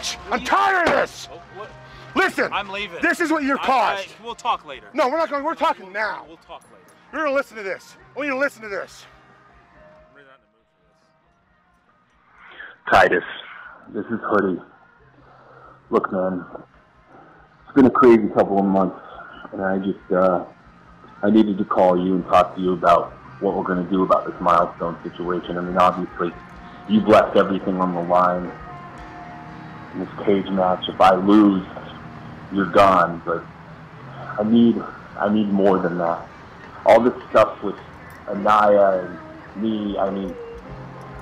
bitch! I'm tired of this! Listen! I'm leaving. This is what you're caused. We'll talk later. No, we're not going. We're talking now. We'll talk later. You're gonna listen to this. I want you to listen to this. I'm really not in the mood for this. Titus, this is Hotty. Look, man, it's been a crazy couple of months, and I needed to call you and talk to you about what we're going to do about this milestone situation. I mean, obviously, you've left everything on the line in this cage match. If I lose, you're gone, but I need more than that. All this stuff with Anaya and me, I mean,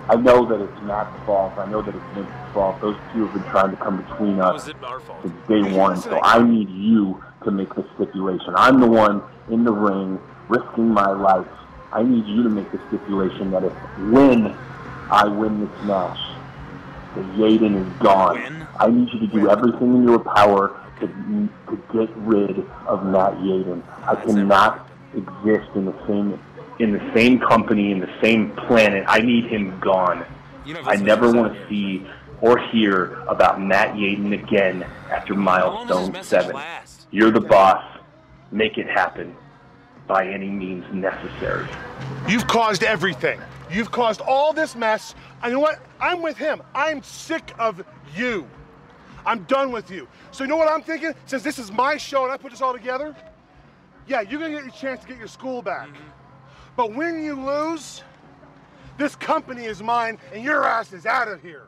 I know that it's Matt's fault. I know that it's Vince's fault. Those two have been trying to come between us Was it our fault? since day one, so I need you to make the stipulation. I'm the one in the ring risking my life. I need you to make the stipulation that when I win this match, the Yaden is gone. I need you to do everything in your power to get rid of Matt Yaden. I cannot exist in the same company, in the same planet. I need him gone. I never want to see or hear about Matt Yaden again after milestone 7. You're the boss. Make it happen by any means necessary. You've caused everything. You've caused all this mess. And you know what? I'm with him. I'm sick of you. I'm done with you. So you know what I'm thinking? Since this is my show and I put this all together, yeah, you're gonna get your chance to get your school back. But when you lose, this company is mine and your ass is out of here.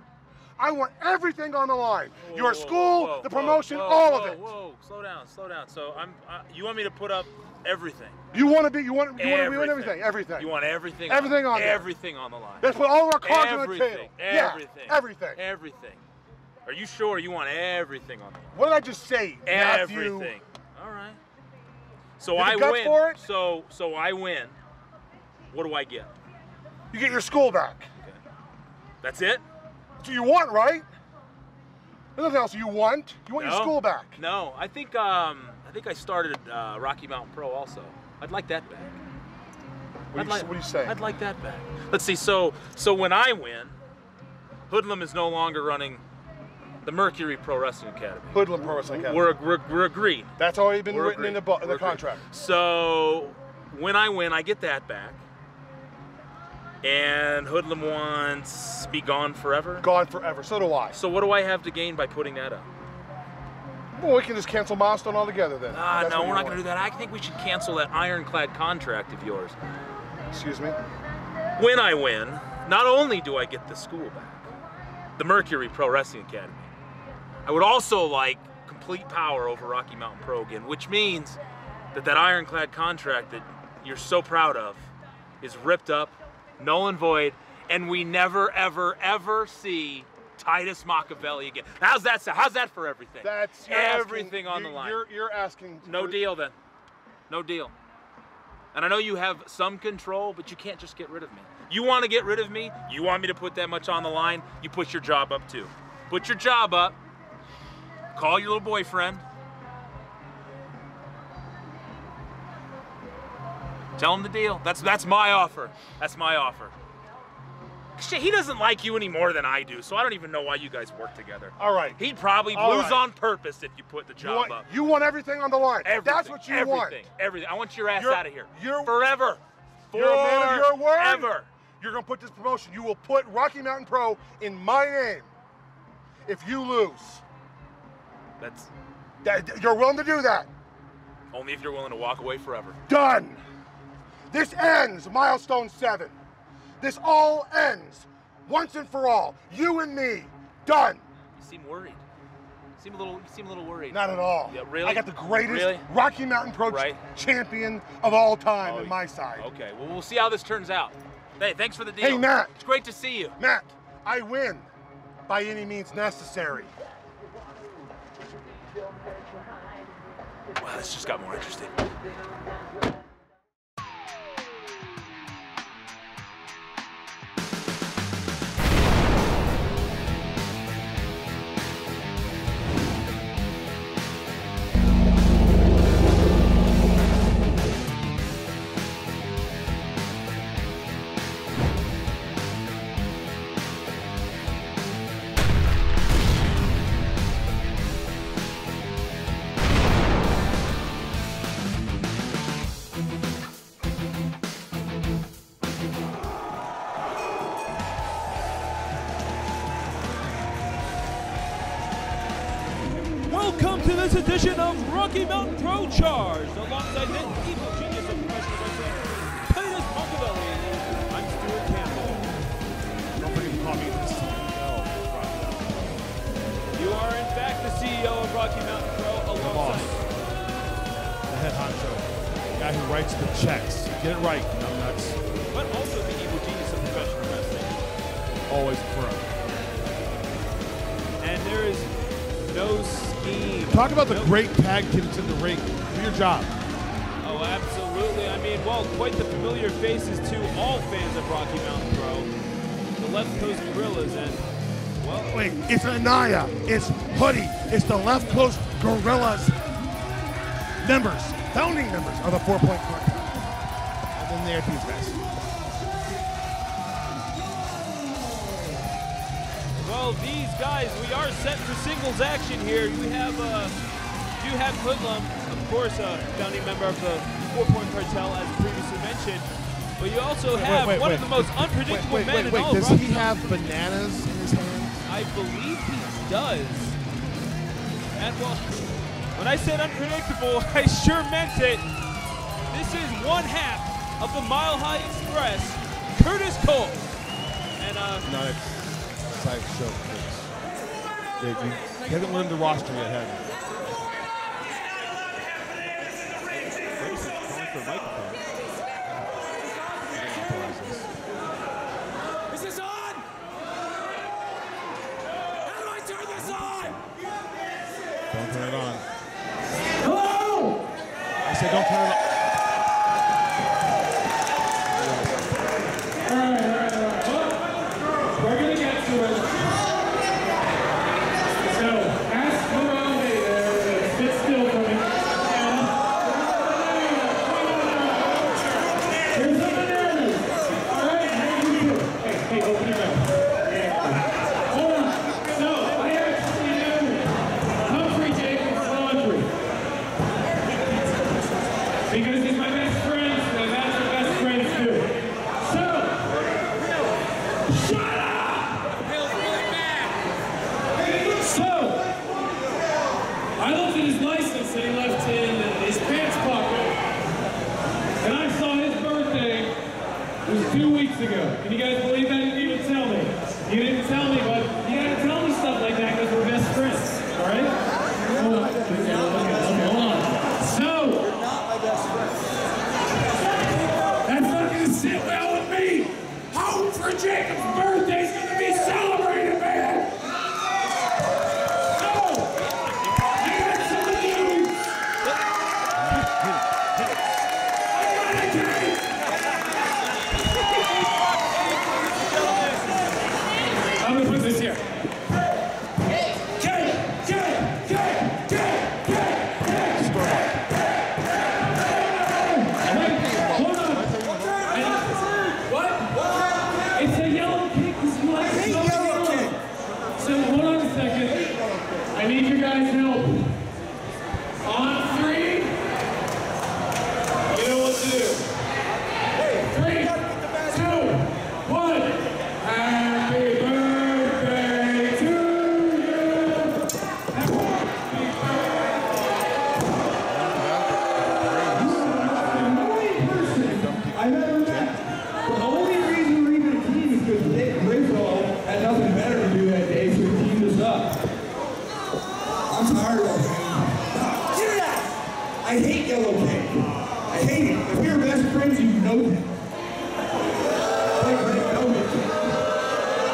I want everything on the line. Your school, the promotion, all of it. Whoa, slow down. So you want me to put up everything? You want to win everything. You want everything? Everything on there. Everything on the line. Let's put all of our cards on the table. Everything. Yeah, everything. Everything. Are you sure you want everything on the line? What did I just say? Everything. Matthew? All right. So I win. For it? So I win. What do I get? You get your school back. Okay. That's it? That's what you want, right? There's nothing else you want. You want your school back. No, I think I started Rocky Mountain Pro also. I'd like that back. What do you say? I'd like that back. Let's see. So when I win, Hoodlum is no longer running the Mercury Pro Wrestling Academy. Hoodlum Pro Wrestling Academy. We're agreed. That's already been written in the contract. So when I win, I get that back. And Hoodlum wants be gone forever? Gone forever. So do I. So what do I have to gain by putting that up? Well, we can just cancel milestone altogether then. No, we're not going to do that. I think we should cancel that ironclad contract of yours. Excuse me? When I win, not only do I get the school back, the Mercury Pro Wrestling Academy, I would also like complete power over Rocky Mountain Pro again, which means that ironclad contract that you're so proud of is ripped up, null and void, and we never, ever, ever see Titus Machiavelli again. How's that sound? How's that for everything? That's everything on the line. You're asking. No deal then. No deal. And I know you have some control, but you can't just get rid of me. You want to get rid of me? You want me to put that much on the line? You put your job up too. Put your job up. Call your little boyfriend. Tell him the deal. That's my offer. That's my offer. Shit, he doesn't like you any more than I do, so I don't even know why you guys work together. All right. He'd probably lose on purpose if you put the job up. You want everything on the line. Everything. That's what you want. Everything. I want your ass out of here. You're forever. You're a man of your word. Ever. You're going to put this promotion. You will put Rocky Mountain Pro in my name if you lose. You're willing to do that. Only if you're willing to walk away forever. Done. This ends milestone 7. This all ends once and for all. You and me. Done. You seem worried. You seem a little worried. Not at all. Yeah, really? I got the greatest Rocky Mountain Pro champion of all time on my side. Okay, well, we'll see how this turns out. Hey, thanks for the deal. Hey, Matt. It's great to see you. Matt, I win by any means necessary. Wow, this just got more interesting. welcome to this edition of Rocky Mountain Pro Charged, alongside the evil genius of professional wrestling, Titus Montevelli. I'm Stuart Campbell. Don't forget to call me the CEO of Rocky Mountain. You are in fact the CEO of Rocky Mountain Pro, alongside the head honcho, the guy who writes the checks. Get it right, nuts. but also the evil genius of professional wrestling. Always firm. And there is no scheme. Talk about the great tag team that's in the ring. Do your job. Oh, absolutely. I mean, well, quite the familiar faces to all fans of Rocky Mountain Pro. The Left Coast Gorillas and, well... Wait, it's Anaya, it's Hotty, it's the Left Coast Gorillas members, founding members of the 4-Point Cartel. And then there are these guys. Well, these guys, we are set for singles action here. We have, you have Hoodlum, of course, a founding member of the 4-Point Cartel, as previously mentioned. But you also have one of the most unpredictable men in all of Does Rocky he have Mountain. bananas in his hand? I believe he does. And well, when I said unpredictable, I sure meant it. This is one half of the Mile High Express, Curtis Cole. And No, it's like show, please. You haven't learned the roster yet, have you? calling for a microphone. Is this on? How do I turn this on? Don't turn it on. Hello? I said don't turn it on. All right. Well, we're going to get to it. So, ask around me there. Sit still for me. Here's the bananas. All right, how do you do? Hey, open your mouth. Hold on. So, I actually know Humphrey Jacobs Laundry. Because he's my best friend, and that's what best friends do. So, shut up! Feels really bad. So, I looked at his license that he left in his pants pocket, and I saw his birthday was 2 weeks ago. Can you guys believe that? You didn't even tell me. You didn't tell me, but you gotta tell me stuff like that because we're best friends, all right? Hold on. Okay, hold on. So, that's not gonna sit well with me. Humphrey Jacobs' birthday's gonna be celebrated, man. So, I got some of these. I got a cake. I'm gonna put this here. Hold on. What? It's a yellow cake. I hate yellow cake. So hold on a second. I need your guys' help. On 3. You know what to do. 3, 2, 1. Happy birthday to you. Happy I've ever met. The only reason we're even a team is because Rizzo had nothing better to do that day, so he teamed us up. I'm tired of it. Hear that? I hate yellow cake. I hate it. If we were best friends, you know that. Like red velvet cake.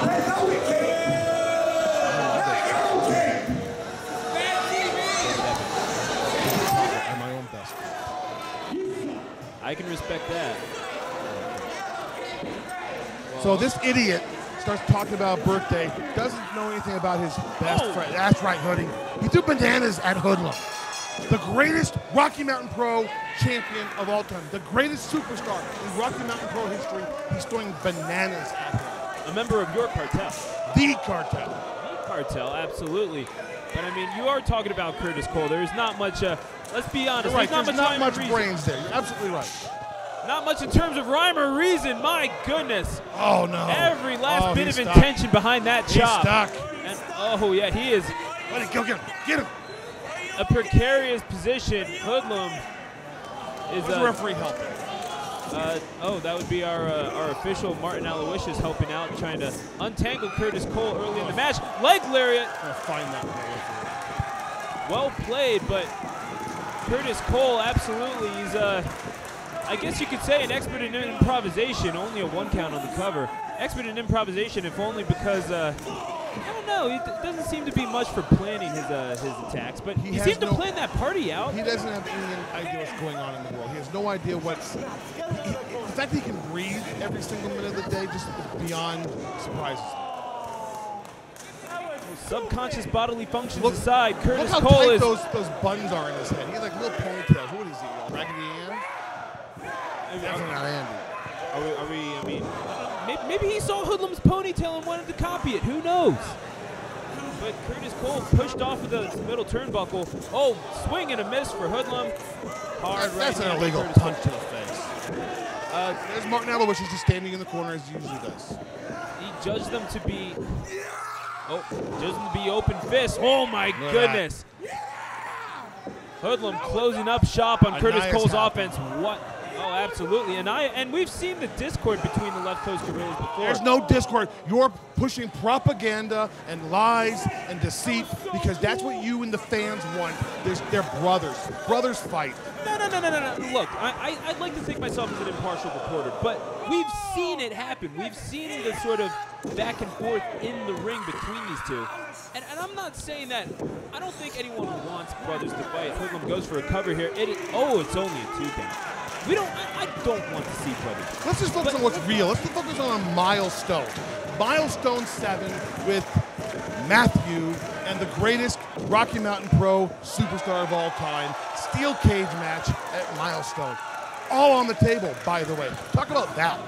Red velvet cake. Not yellow cake. Bad TV. I'm my own best. I can respect that. So this idiot starts talking about birthday, doesn't know anything about his best friend. That's right, Hotty. He threw bananas at Hoodlum. The greatest Rocky Mountain Pro champion of all time. The greatest superstar in Rocky Mountain Pro history. He's throwing bananas at him. A member of your cartel. The cartel. The cartel, absolutely. But I mean, you are talking about Curtis Cole. There is not much, let's be honest. You're right, there's not much reason. brains there. You're absolutely right. Not much in terms of rhyme or reason. My goodness. Oh, no. Every last bit of stuck. intention behind that He's chop. stuck. And, oh, yeah, he is. Buddy, go get him. Get him. a precarious position. Hoodlum is Who's the referee helping? Oh, that would be our official Martin Aloysius helping out, trying to untangle Curtis Cole early in the match. Leg lariat. Find that play. Well played, but Curtis Cole absolutely is, I guess you could say, an expert in improvisation. Only a 1 count on the cover. Expert in improvisation, if only because I don't know. He doesn't seem to be much for planning his attacks, but he seems to plan that party out. He doesn't have any idea what's going on in the world. He has no idea what's. The fact that he can breathe every single minute of the day just is beyond surprises. Subconscious bodily functions aside, Curtis look how Cole tight is. those buns are in his head. He has like little ponytails. What is he? Raggedy Ann? Definitely not Andy. I mean, maybe he saw Hoodlum's ponytail and wanted to copy it. Who knows? But Curtis Cole pushed off of the middle turnbuckle. Oh, swing and a miss for Hoodlum. Hard right. That's an illegal punch to the face. There's Martin Aloysius just standing in the corner as he usually does. He judged them to be. Oh, judged them to be open fists. Oh my goodness. Hoodlum closing up shop on Curtis Cole's offense. What? Oh, absolutely. And we've seen the discord between the Left Coast Guerrillas before. There's no discord. You're pushing propaganda and lies and deceit because that's what you and the fans want. They're brothers. Brothers fight. No. Look, I'd like to think myself as an impartial reporter, but we've seen it happen. We've seen the sort of back and forth in the ring between these two. And I'm not saying that. I don't think anyone wants brothers to fight. Hoodlum goes for a cover here. It's only a 2 count. I don't want to see brothers. Let's just focus on what's real. Let's focus on a milestone. Milestone 7 with Matthew and the greatest Rocky Mountain Pro superstar of all time. Steel cage match at Milestone. All on the table, by the way. Talk about that.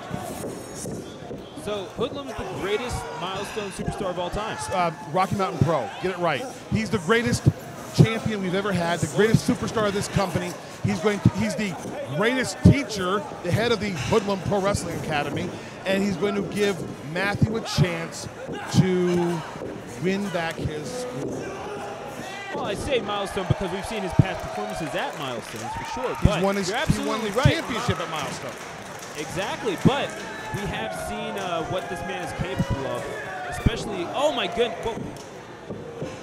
So Hoodlum is the greatest Milestone superstar of all time. Rocky Mountain Pro. Get it right. He's the greatest champion we've ever had, the greatest superstar of this company. He's the greatest teacher, the head of the Hoodlum Pro Wrestling Academy, and he's going to give Matthew a chance to win back his school. Well, I say Milestone because we've seen his past performances at Milestones for sure. He's won his right. championship at Milestone. Exactly, but we have seen what this man is capable of, especially. Oh my goodness! Whoa.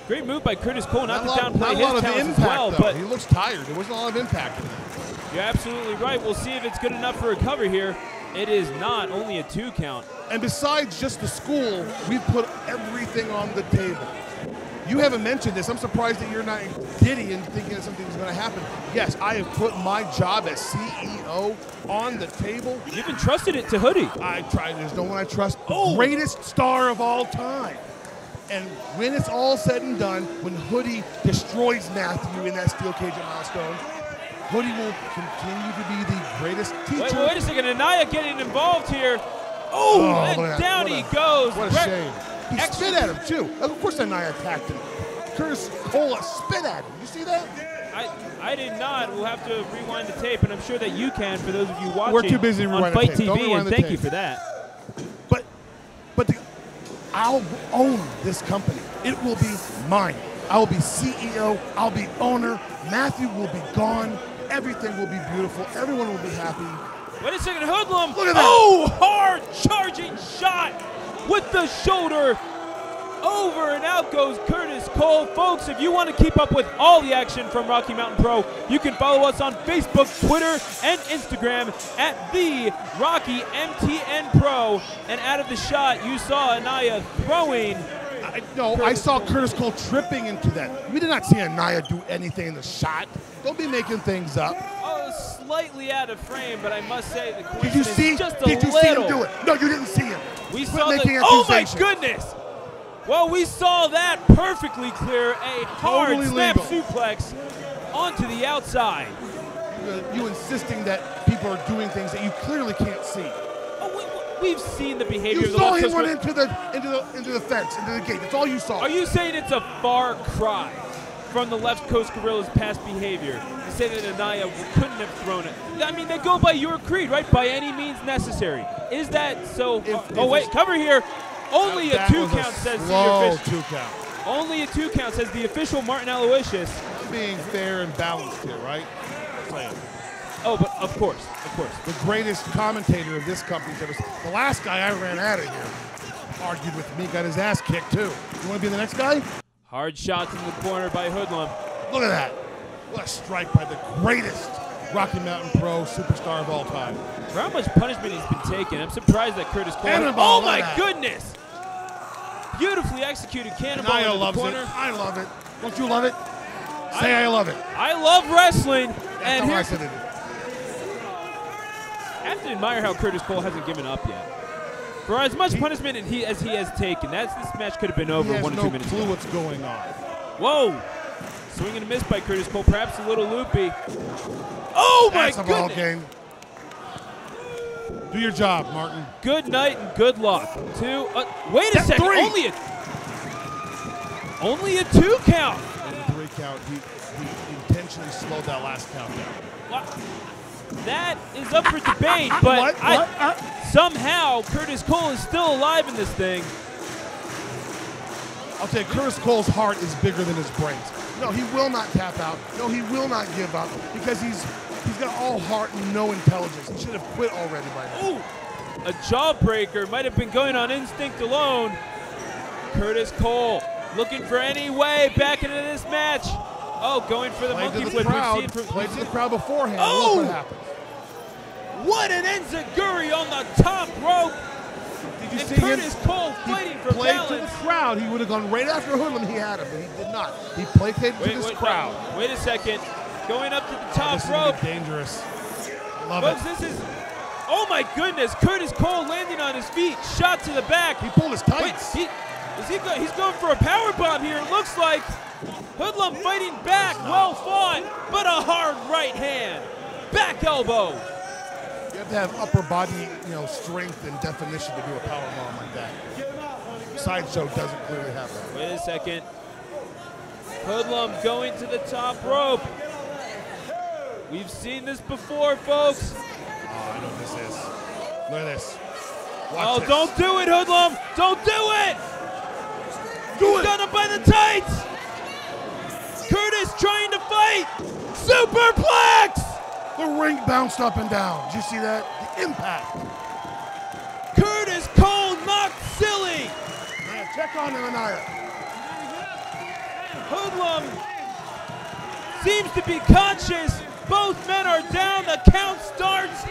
Great move by Curtis Cole, not to downplay his talents as well, but he looks tired. There wasn't a lot of impact in that. You're absolutely right. We'll see if it's good enough for a cover here. It is not, only a 2 count. And besides just the school, we've put everything on the table. You haven't mentioned this. I'm surprised that you're not giddy and thinking that something's going to happen. Yes, I have put my job as CEO on the table. You've entrusted it to Hotty. I tried. There's no one I trust. The greatest star of all time. And when it's all said and done, when Hotty destroys Matthew in that steel cage at Milestone, Hotty will continue to be the greatest teacher. Wait a second. Anaya getting involved here. And down he goes. What a shame. He spit at him, too. Of course Anaya attacked him. Curtis Cole spit at him. You see that? I did not. We'll have to rewind the tape, and I'm sure that you can for those of you watching. We're too busy on Fight TV, and thank you for that. But I'll own this company. It will be mine. I will be CEO. I'll be owner. Matthew will be gone. Everything will be beautiful. Everyone will be happy. Wait a second, Hoodlum. Look at that. Oh, hard charging shot with the shoulder. Over and out goes Curtis Cole. Folks, if you want to keep up with all the action from Rocky Mountain Pro, you can follow us on Facebook, Twitter, and Instagram at the Rocky MTN Pro. And out of the shot, you saw Anaya throwing. I saw Curtis Cole tripping into that. We did not see Anaya do anything in the shot. Don't be making things up. Oh, slightly out of frame, but I must say the Did you see? Just Did you see him do it? No, you didn't see him. We saw the. Oh my goodness! Well, we saw that perfectly clear. A hard snap suplex onto the outside. You insisting that people are doing things that you clearly can't see. Oh, we've seen the behavior. You saw him run into the fence, into the gate. That's all you saw. Are you saying it's a far cry from the Left Coast Guerrillas' past behavior to say that Anaya couldn't have thrown it? I mean, they go by your creed, right? By any means necessary. Is that so? Oh wait, cover here. Only a 2 count, says the official. 2 count. Only a 2 count, says the official Martin Aloysius. I'm being fair and balanced here, right? Oh, but of course. The greatest commentator of this company, the last guy I ran out of here, argued with me, got his ass kicked too. You want to be the next guy? Hard shots in the corner by Hoodlum. Look at that. What a strike by the greatest Rocky Mountain Pro superstar of all time. For how much punishment he's been taking, I'm surprised that Curtis Cole. Cannonball, oh my goodness! Beautifully executed cannonball in the corner. It. I love it. Don't you love it? Say I love it. I love wrestling. That's and how I said it. I have to admire how Curtis Cole hasn't given up yet. For as much punishment as he has taken, this match could have been over 1 or 2 minutes ago. He has no clue what's going on. Whoa! Swing and a miss by Curtis Cole, perhaps a little loopy. Oh my goodness! That's a ball game. Do your job, Martin. Good night and good luck. Wait a second. 3. Only a 2 count. And a 3 count. He intentionally slowed that last count down. What? That is up for debate, but somehow Curtis Cole is still alive in this thing. I'll tell you, Curtis Cole's heart is bigger than his brains. No, he will not tap out. No, he will not give up because he's got all heart and no intelligence. He should have quit already by now. Ooh, a jawbreaker might have been going on instinct alone. Curtis Cole looking for any way back into this match. Oh, going for the monkey flip. Played to the crowd beforehand. Oh! Look what happened. What an enziguri on the top rope. Did you see Curtis Cole fighting for balance. Played to the crowd. He would have gone right after Hoodlum. He had him, but he did not. He placated to this crowd. Wait a second. Going up to the top this rope. Is dangerous. Love Folks, it. This is. Oh my goodness! Curtis Cole landing on his feet. Shot to the back. He pulled his tights. Wait, he's going for a power bomb here. It looks like Hoodlum fighting back. Well fought, but a hard right hand. Back elbow. You have to have upper body, strength and definition to do a power bomb like that. Sideshow doesn't clearly have that. Wait a second. Hoodlum going to the top rope. We've seen this before, folks. Oh, I know what this is. Look at this. Watch this. Don't do it, Hoodlum. Don't do it. He's got him by the tights. Curtis trying to fight. Superplex. The ring bounced up and down. Did you see that? The impact. Curtis Cole knocked silly. Check on him, Anaya. Hoodlum seems to be conscious. Both men are down. The count starts.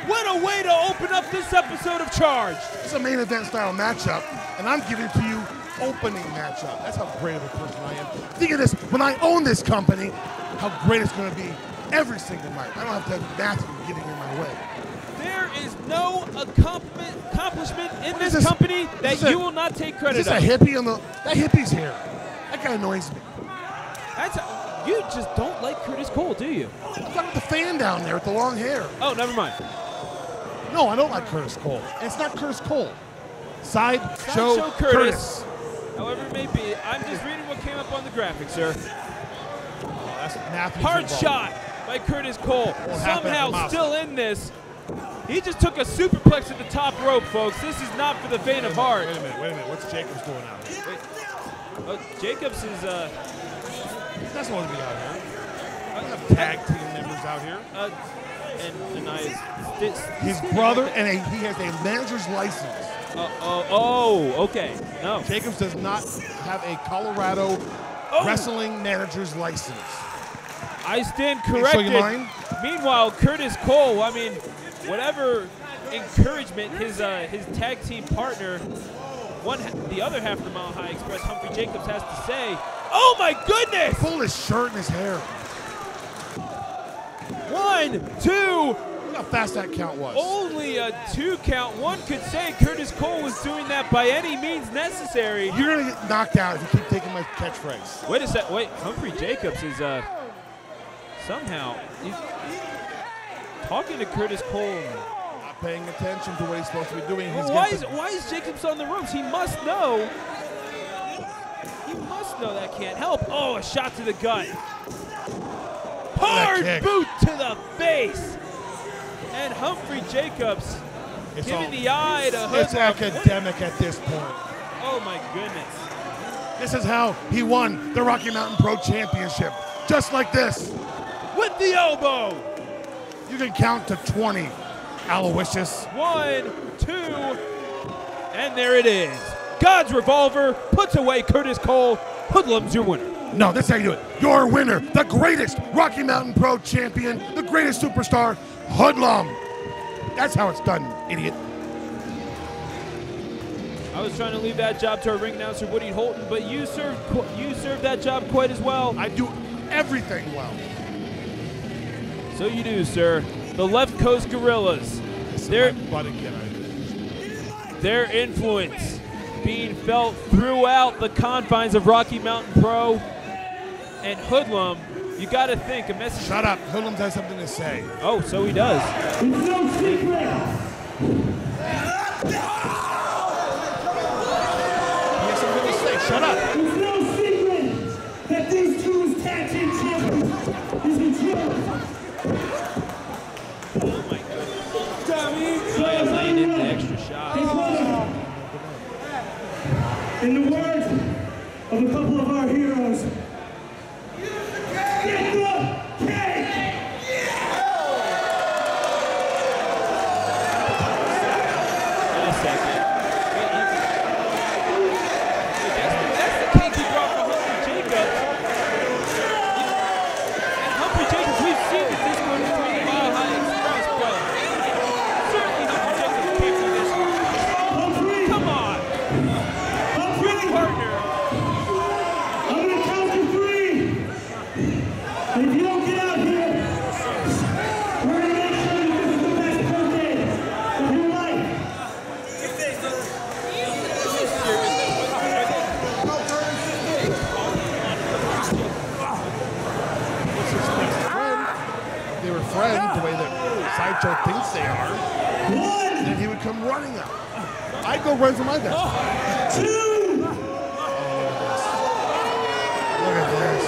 What a way to open up this episode of Charge. It's a main event style matchup, and I'm giving it to you opening matchup. That's how great of a person I am. Think of this, when I own this company, how great it's going to be every single night. I don't have to have Matthew getting in my way. There is no accomplishment in this company that you will not take credit of. Is this a hippie on the... That hippie's here. That guy annoys me. You just don't like Curtis Cole, do you? I'm talking about the fan down there with the long hair. Oh, never mind. No, I don't like Curtis Cole. And it's not Curtis Cole. Sideshow Curtis. However it may be, I'm just reading what came up on the graphic, sir. Oh, that's Matthew's hard shot by Curtis Cole. Somehow still in this. He just took a superplex at the top rope, folks. This is not for the faint of heart. Wait a minute. What's Jacobs doing out here? Jacobs is... That's supposed to be out here. I don't have tag team members out here. And his brother, and he has a manager's license. Okay. No. Jacobs does not have a Colorado wrestling manager's license. I stand corrected. Meanwhile, Curtis Cole, whatever encouragement his tag team partner, the other half of the Mile High Express, Humphrey Jacobs, has to say. Oh my goodness! He pulled his shirt and his hair. 1, 2. Look how fast that count was. Only a 2 count. One could say Curtis Cole was doing that by any means necessary. You're going to get knocked out if you keep taking my catchphrase. Wait a sec. Wait, Humphrey Jacobs is somehow he's talking to Curtis Cole. Not paying attention to what he's supposed to be doing. Why is Jacobs on the ropes? He must know. He must know that can't help. Oh, a shot to the gut. Hard boot to the face. And Humphrey Jacobs giving the eye to Hoodlum. It's academic at this point. Oh, my goodness. This is how he won the Rocky Mountain Pro Championship. Just like this. With the elbow. You can count to 20, Aloysius. 1, 2, and there it is. God's Revolver puts away Curtis Cole. Hoodlum's your winner. No, that's how you do it. Your winner, the greatest Rocky Mountain Pro champion, the greatest superstar, Hoodlum. That's how it's done, idiot. I was trying to leave that job to our ring announcer, Woody Holton, but you served that job quite as well. I do everything well. So you do, sir. The Left Coast Gorillas. Their influence being felt throughout the confines of Rocky Mountain Pro. And Hoodlum, you got to think a message. Shut up. Hoodlum has something to say. Oh, so he does. It's no secret. He has something to say. Shut up. It's no secret that these two's tag team champions is in trouble. Oh my goodness. Guy laying in the extra shot. In the words of a couple of our heroes, get the cake! Wait a second. That's the cake he brought for Humphrey Jacobs. And Humphrey Jacobs, we've seen that this one between the Mile High Express, but certainly Humphrey Jacobs came for this one. Come on. Good partner. I'm gonna count to 3. And if you don't get out here, we're gonna make sure that this is the best birthday of your life. If they were friends, the way that Sideshow thinks they are, then he would come running up. I'd go run for my best friend. 2. Look at this.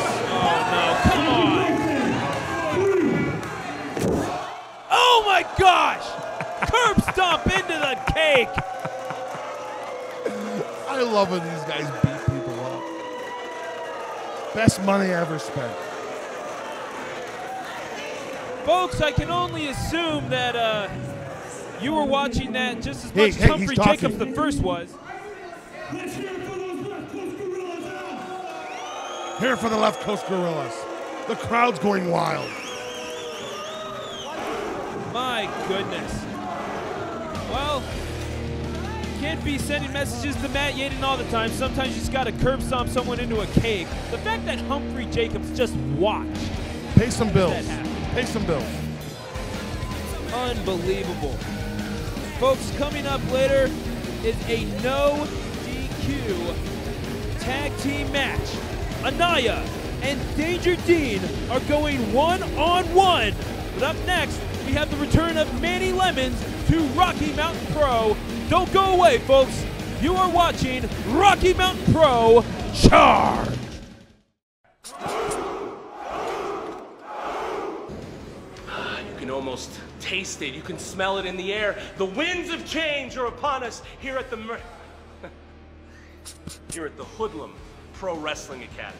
Oh my gosh! Curb stomp into the cake! I love when these guys beat people up. Best money I ever spent. Folks, I can only assume that you were watching that just as much as Humphrey Jacobs the first was. Let's hear it for those Left Coast Gorillas out. Here for the Left Coast Gorillas. The crowd's going wild. My goodness. Well, can't be sending messages to Matt Yaden all the time. Sometimes you just got to curb stomp someone into a cake. The fact that Humphrey Jacobs just watched. Pay some bills. Pay some bills. Unbelievable. Folks, coming up later is a no DQ tag team match. Anaya and Danger Dean are going one-on-one. But up next, we have the return of Manny Lemons to Rocky Mountain Pro. Don't go away, folks. You are watching Rocky Mountain Pro Charge. You can almost taste it. You can smell it in the air. The winds of change are upon us here at the Hoodlum Pro Wrestling Academy.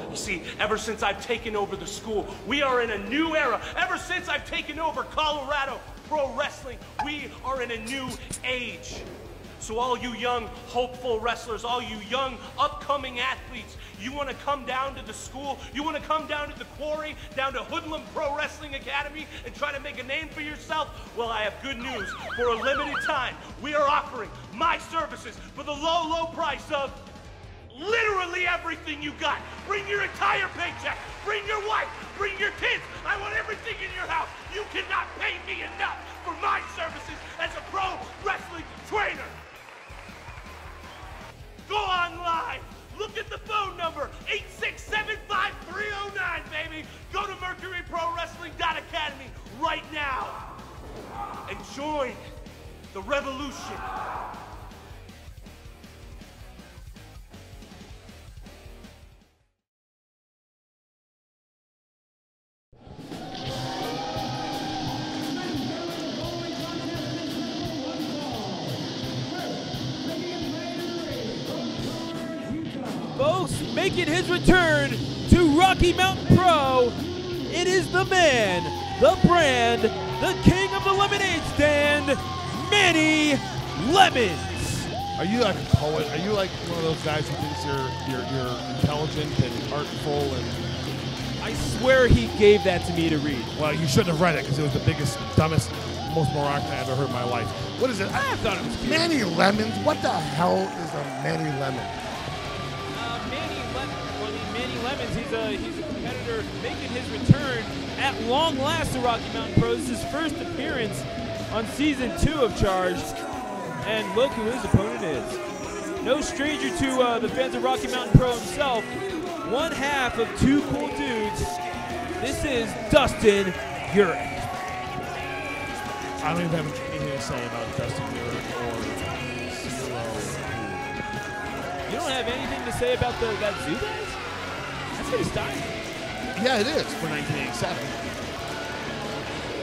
You see, ever since I've taken over the school, we are in a new era. Ever since I've taken over Colorado Pro Wrestling, we are in a new age. So all you young, hopeful wrestlers, all you young, upcoming athletes, you want to come down to the school, you want to come down to the quarry, down to Hoodlum Pro Wrestling Academy and try to make a name for yourself? Well, I have good news. For a limited time, we are offering my services for the low, low price of literally everything you got. Bring your entire paycheck. Bring your wife. Bring your kids. I want everything in your house. You cannot pay me enough for my services as a pro wrestling trainer. Go online. Look at the phone number, 8675309, baby. Go to MercuryProWrestling.academy right now and join the revolution. Folks, making his return to Rocky Mountain Pro, it is the man, the brand, the king of the lemonade stand, Manny Lemons. Are you like a poet? Are you like one of those guys who thinks you're intelligent and artful and? I swear he gave that to me to read. Well, you shouldn't have read it because it was the biggest, dumbest, most moronic thing I ever heard in my life. What is it? I thought it was cute. Manny Lemons? What the hell is a Manny Lemon? Manny Lemons, he's a competitor making his return at long last to Rocky Mountain Pro. This is his first appearance on Season 2 of Charged. And look who his opponent is. No stranger to the fans of Rocky Mountain Pro himself. One half of Two Cool Dudes. This is Dustin Urick. I don't even have anything to say about Dustin Urick or Zero. You don't have anything to say about that Zoo guys? That's pretty stylish. Yeah, it is for 1987.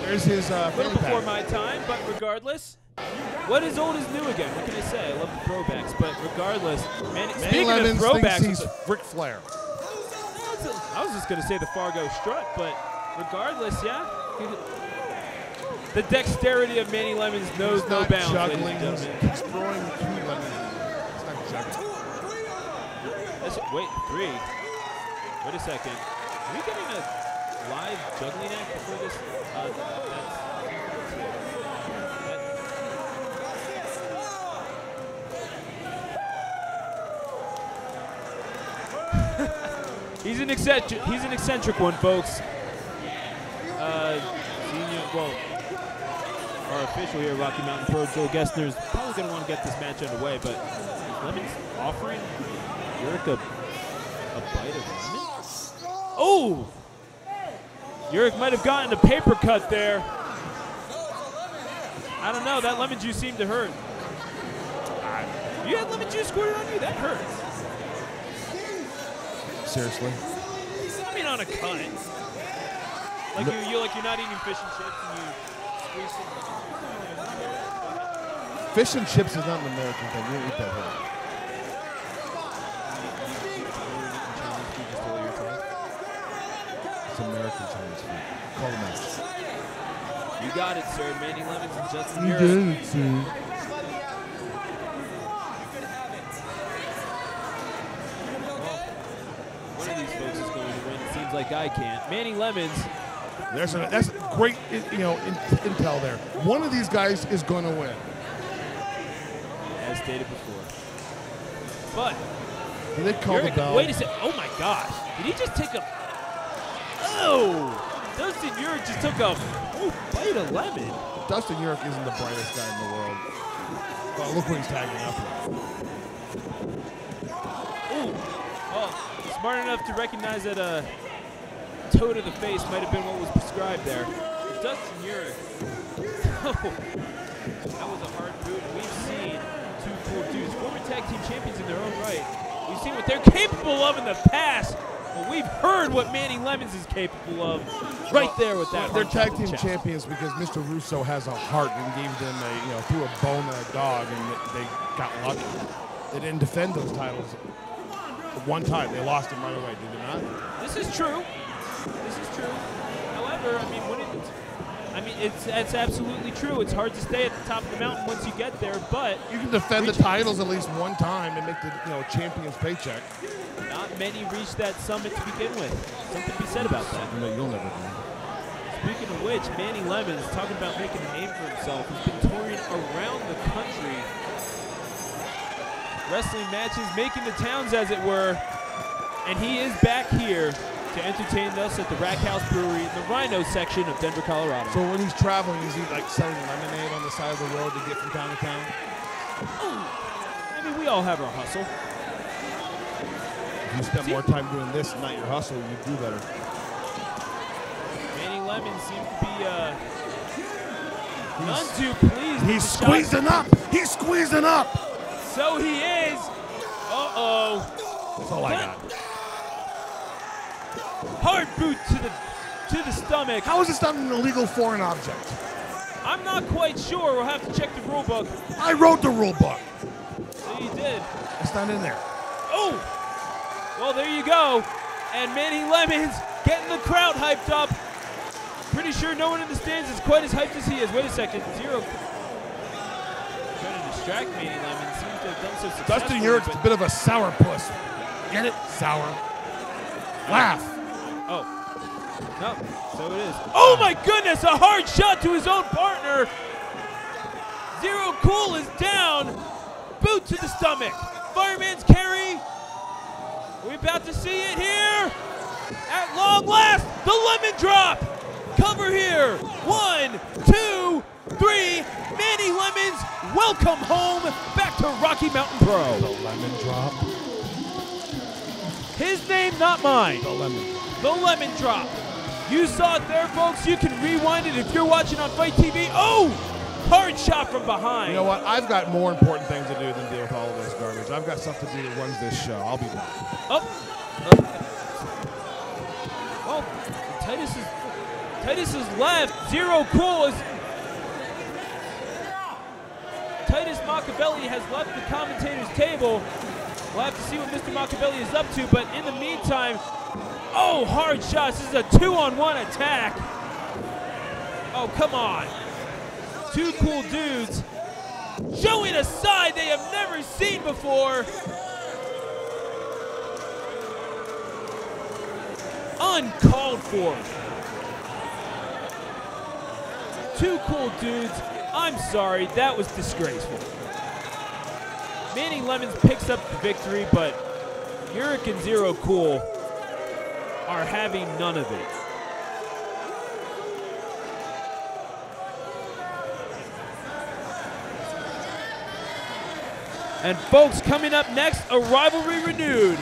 There's his a little before my time, but regardless, what is old is new again? What can I say? I love the throwbacks, but regardless, speaking Lemons of throwbacks, thinks he's Ric Flair. I was just going to say the Fargo strut, but regardless, yeah. The dexterity of Manny Lemons knows no bounds. Juggling. He's throwing 2 lemons. It's not juggling. Wait, 3. Wait a second. Are we getting a live juggling act before this? He's an eccentric one, folks. Our official here, Rocky Mountain Pro, Joe Gessner, is probably going to want to get this match underway, but Lemons offering Urick a bite of lemon? Oh! Urick might have gotten a paper cut there. I don't know, that lemon juice seemed to hurt. You had lemon juice squirted on you? That hurts. Seriously? I mean, on a cut. Like you're not eating fish and chips and you squeeze some lemon juice. Fish and chips is not an American thing. You don't eat that here. It's American Chinese food. Call them out. You got it, sir. Manny Lemons and Justin You Urick. did it, sir. One of these folks is going to win. It seems like I can't. Manny Lemons. That's great, intel there. One of these guys is going to win. As stated before. But did they call the bell? Wait a second. Oh my gosh. Did he just take a... Oh! Dustin Urick just took a bite of lemon. Dustin Urick isn't the brightest guy in the world. Well, look what he's tagging up with. Ooh. Well, smart enough to recognize that a toe to the face might have been what was prescribed there. But Dustin Urick. That was a hard boot. We've seen Two Cool Dudes, former tag team champions in their own right. We've seen what they're capable of in the past. But we've heard what Manny Lemons is capable of right there with that. They're tag team champions because Mr. Russo has a heart and gave them threw a bone at a dog and they got lucky. They didn't defend those titles one time. They lost them right away, did they not? This is true. However, it's absolutely true. It's hard to stay at the top of the mountain once you get there, but you can defend the titles at least one time and make the champion's paycheck. Not many reach that summit to begin with. Something to be said about that. No, you'll never do. Speaking of which, Manny Lemons, talking about making a name for himself, has been touring around the country, wrestling matches, making the towns, as it were, and he is back here to entertain us at the Rack House Brewery in the Rhino section of Denver, Colorado. So when he's traveling, is he like selling lemonade on the side of the road to get from town to town? I mean, we all have our hustle. If you spend more time doing this and not your hustle, you'd do better. Manny Lemons seems to be none too pleased. He's squeezing up. He's squeezing up. So he is. Uh-oh. That's all I got. Hard boot to the stomach. How is this not an illegal foreign object? I'm not quite sure. We'll have to check the rule book. I wrote the rule book. So you did. It's not in there. Oh! Well, there you go. And Manny Lemons getting the crowd hyped up. Pretty sure no one in the stands is quite as hyped as he is. Wait a second. Zero. Trying to distract Manny Lemons. Seems to have done so successfully. Dustin Hendrix is a bit of a sourpuss. Get it? Sour. Laugh. Oh. No. So it is. Oh my goodness! A hard shot to his own partner. Zero Cool is down. Boot to the stomach. Fireman's carry. We're about to see it here. At long last, the lemon drop. Cover here. 1, 2, 3. Manny Lemons, welcome home back to Rocky Mountain Pro. The lemon drop. His name, not mine. The lemon drop. The lemon drop. You saw it there, folks. You can rewind it if you're watching on Fight TV. Oh! Hard shot from behind. You know what? I've got more important things to do than deal with all of this garbage. I've got stuff to do that runs this show. I'll be back. Oh. Well, Titus is left. Zero Cool is. Titus Machiavelli has left the commentator's table. We'll have to see what Mr. Machiavelli is up to, but in the meantime, oh, hard shots. This is a 2-on-1 attack. Oh, come on. Two cool dudes showing a side they have never seen before. Uncalled for. Two cool dudes. I'm sorry, that was disgraceful. Manny Lemons picks up the victory, but Yurik and Zero Cool are having none of it. And folks, coming up next, a rivalry renewed.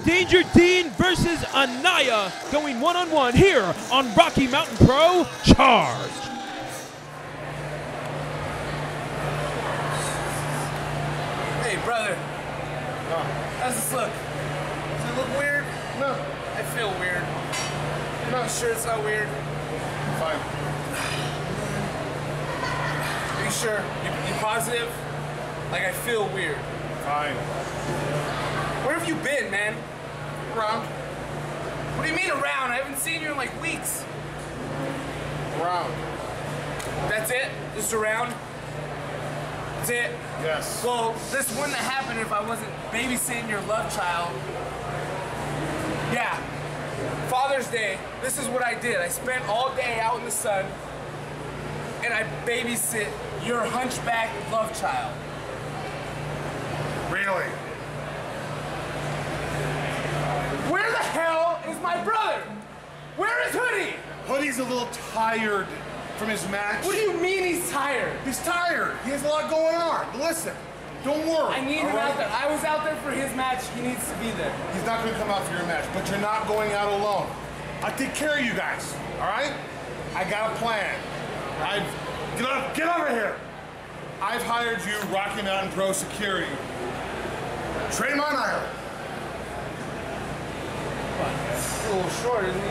Danger Dean versus Anaya going one-on-one here on Rocky Mountain Pro. Charge! Hey, brother. How's this look? Does it look weird? No. I feel weird. No. You sure it's not weird? Fine. Are you sure? You positive? Like, I feel weird. Fine. Where have you been, man? Around. What do you mean around? I haven't seen you in like weeks. Around. That's it? Just around? That's it? Yes. Well, this wouldn't have happened if I wasn't babysitting your love child. Yeah. Father's Day, this is what I did. I spent all day out in the sun and I babysit your hunchback love child. Really? Where the hell is my brother? Where is Hotty? Hotty's a little tired from his match. What do you mean he's tired? He's tired. He has a lot going on. But listen, don't worry. I need him out there. I was out there for his match. He needs to be there. He's not going to come out for your match, but you're not going out alone. I'll take care of you guys, all right? I got a plan. Get over here. I've hired you, Rocky Mountain Pro Security. Train him on Ireland. He's a little short, isn't he?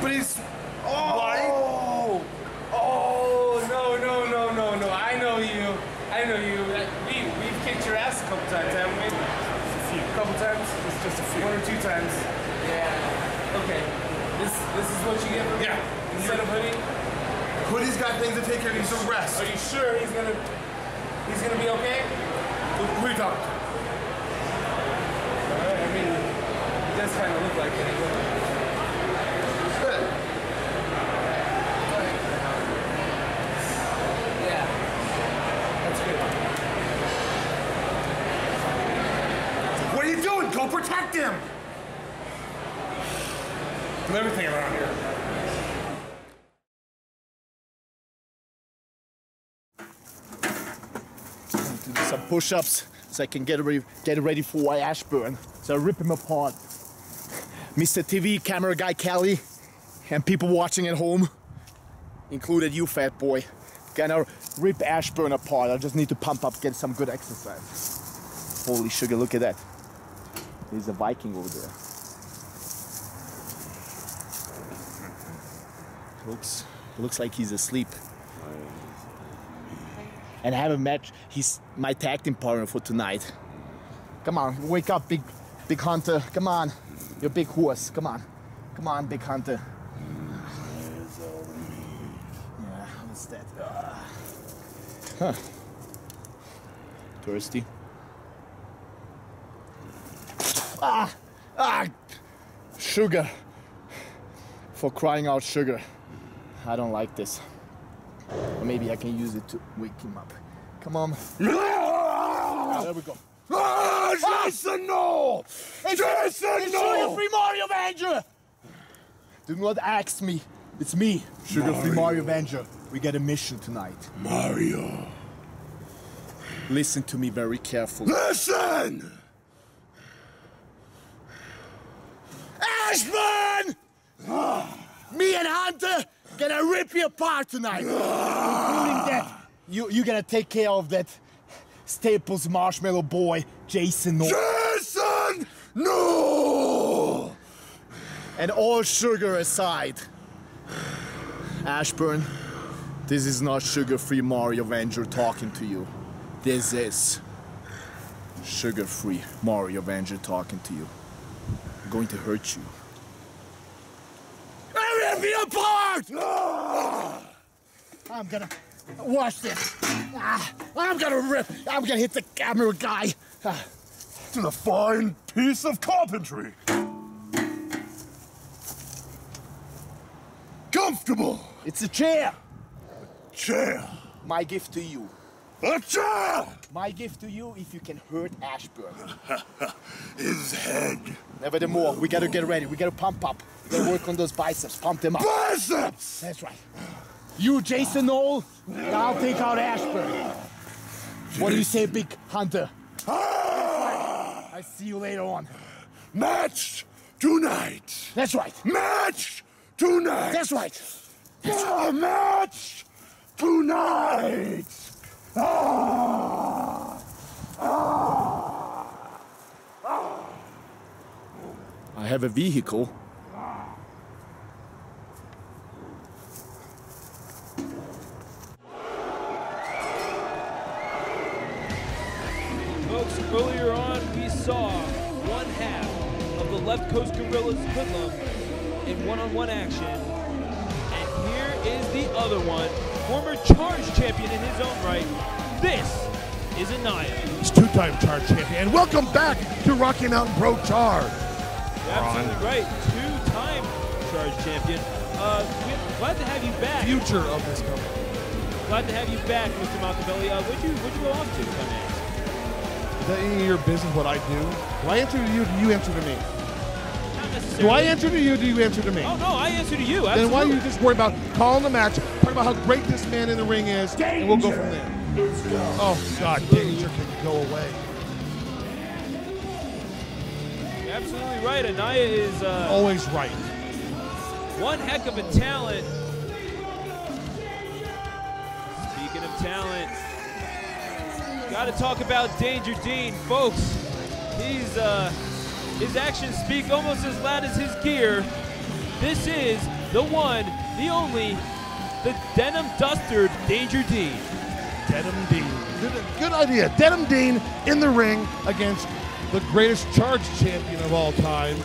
But he's white. Oh, no. I know you. We've kicked your ass a couple times, haven't we? A couple times? It's just a few. 1 or 2 times. Yeah. Okay. This is what you get from me? Instead of Hotty? Hotty's got things to take care of. He's a rest. Are you sure he's gonna be okay? Who are you talking to? I mean, it does kind of look like it. Good. Yeah. That's good. What are you doing? Go protect him. Do everything around here. Do some push-ups so I can get ready for Ashburn. So I rip him apart. Mr. TV camera guy Kelly and people watching at home, included you, fat boy. Gonna rip Ashburn apart. I just need to pump up, get some good exercise. Holy sugar, look at that. There's a Viking over there. Looks like he's asleep. And I have a match. He's my tag team partner for tonight. Come on, wake up, big Big Hunter, come on. You're a big horse, come on. Come on, Big Hunter. Yeah, what's that? Huh. Thirsty? Sugar. For crying out, sugar. I don't like this. Or maybe I can use it to wake him up. Come on. There we go. Jason, no! Jason, no! Sugar-free Mario Avenger! Do not ask me. It's me, Sugar-free Mario Avenger. We got a mission tonight. Mario. Listen to me very carefully. Listen! Ashburn! Me and Hunter gonna rip you apart tonight. Including that. You gonna take care of that Staples marshmallow boy, Jason. Jason! No! And all sugar aside. Ashburn, this is not sugar-free Mario Avenger talking to you. This is sugar-free Mario Avenger talking to you. I'm going to hurt you. I rip you apart! I'm gonna watch this. I'm gonna hit the camera guy. It's a fine piece of carpentry. Comfortable. It's a chair. Chair. My gift to you. A chair! My gift to you if you can hurt Ashburn. His head. Nevermore, we gotta get ready. We gotta pump up. We gotta work on those biceps. Pump them up. Biceps! That's right. You, Jason Knoll, and I'll take out Ashburn. What do you say, Big Hunter? I see you later on. Match tonight. That's right. Match tonight. That's right. Match tonight. I have a vehicle. Folks, earlier on we saw one half of the Left Coast Gorillas hoodlum in one-on-one action. And here is the other one, former Charge champion in his own right. This is Anaya. He's two-time Charge champion. And welcome back to Rocky Mountain Pro Charge. You're absolutely right, two-time Charge champion. We're glad to have you back. Future of this company. Glad to have you back, Mr. Machiavelli. What'd you go off to, if I may ask? Is that any of your business what I do? Do I answer to you or do you answer to me? Not necessarily. Do I answer to you or do you answer to me? Oh, no, I answer to you. Absolutely. Then why don't you just worry about calling the match, talk about how great this man in the ring is, and we'll go from there. Oh, God, Danger can go away. You're absolutely right. Anaya is always right. One heck of a talent. Speaking of talent, got to talk about Danger Dean, folks. His actions speak almost as loud as his gear. This is the one, the only, the Denim Duster Danger Dean. Denim Dean. Good idea. Denim Dean in the ring against the greatest Charge champion of all time.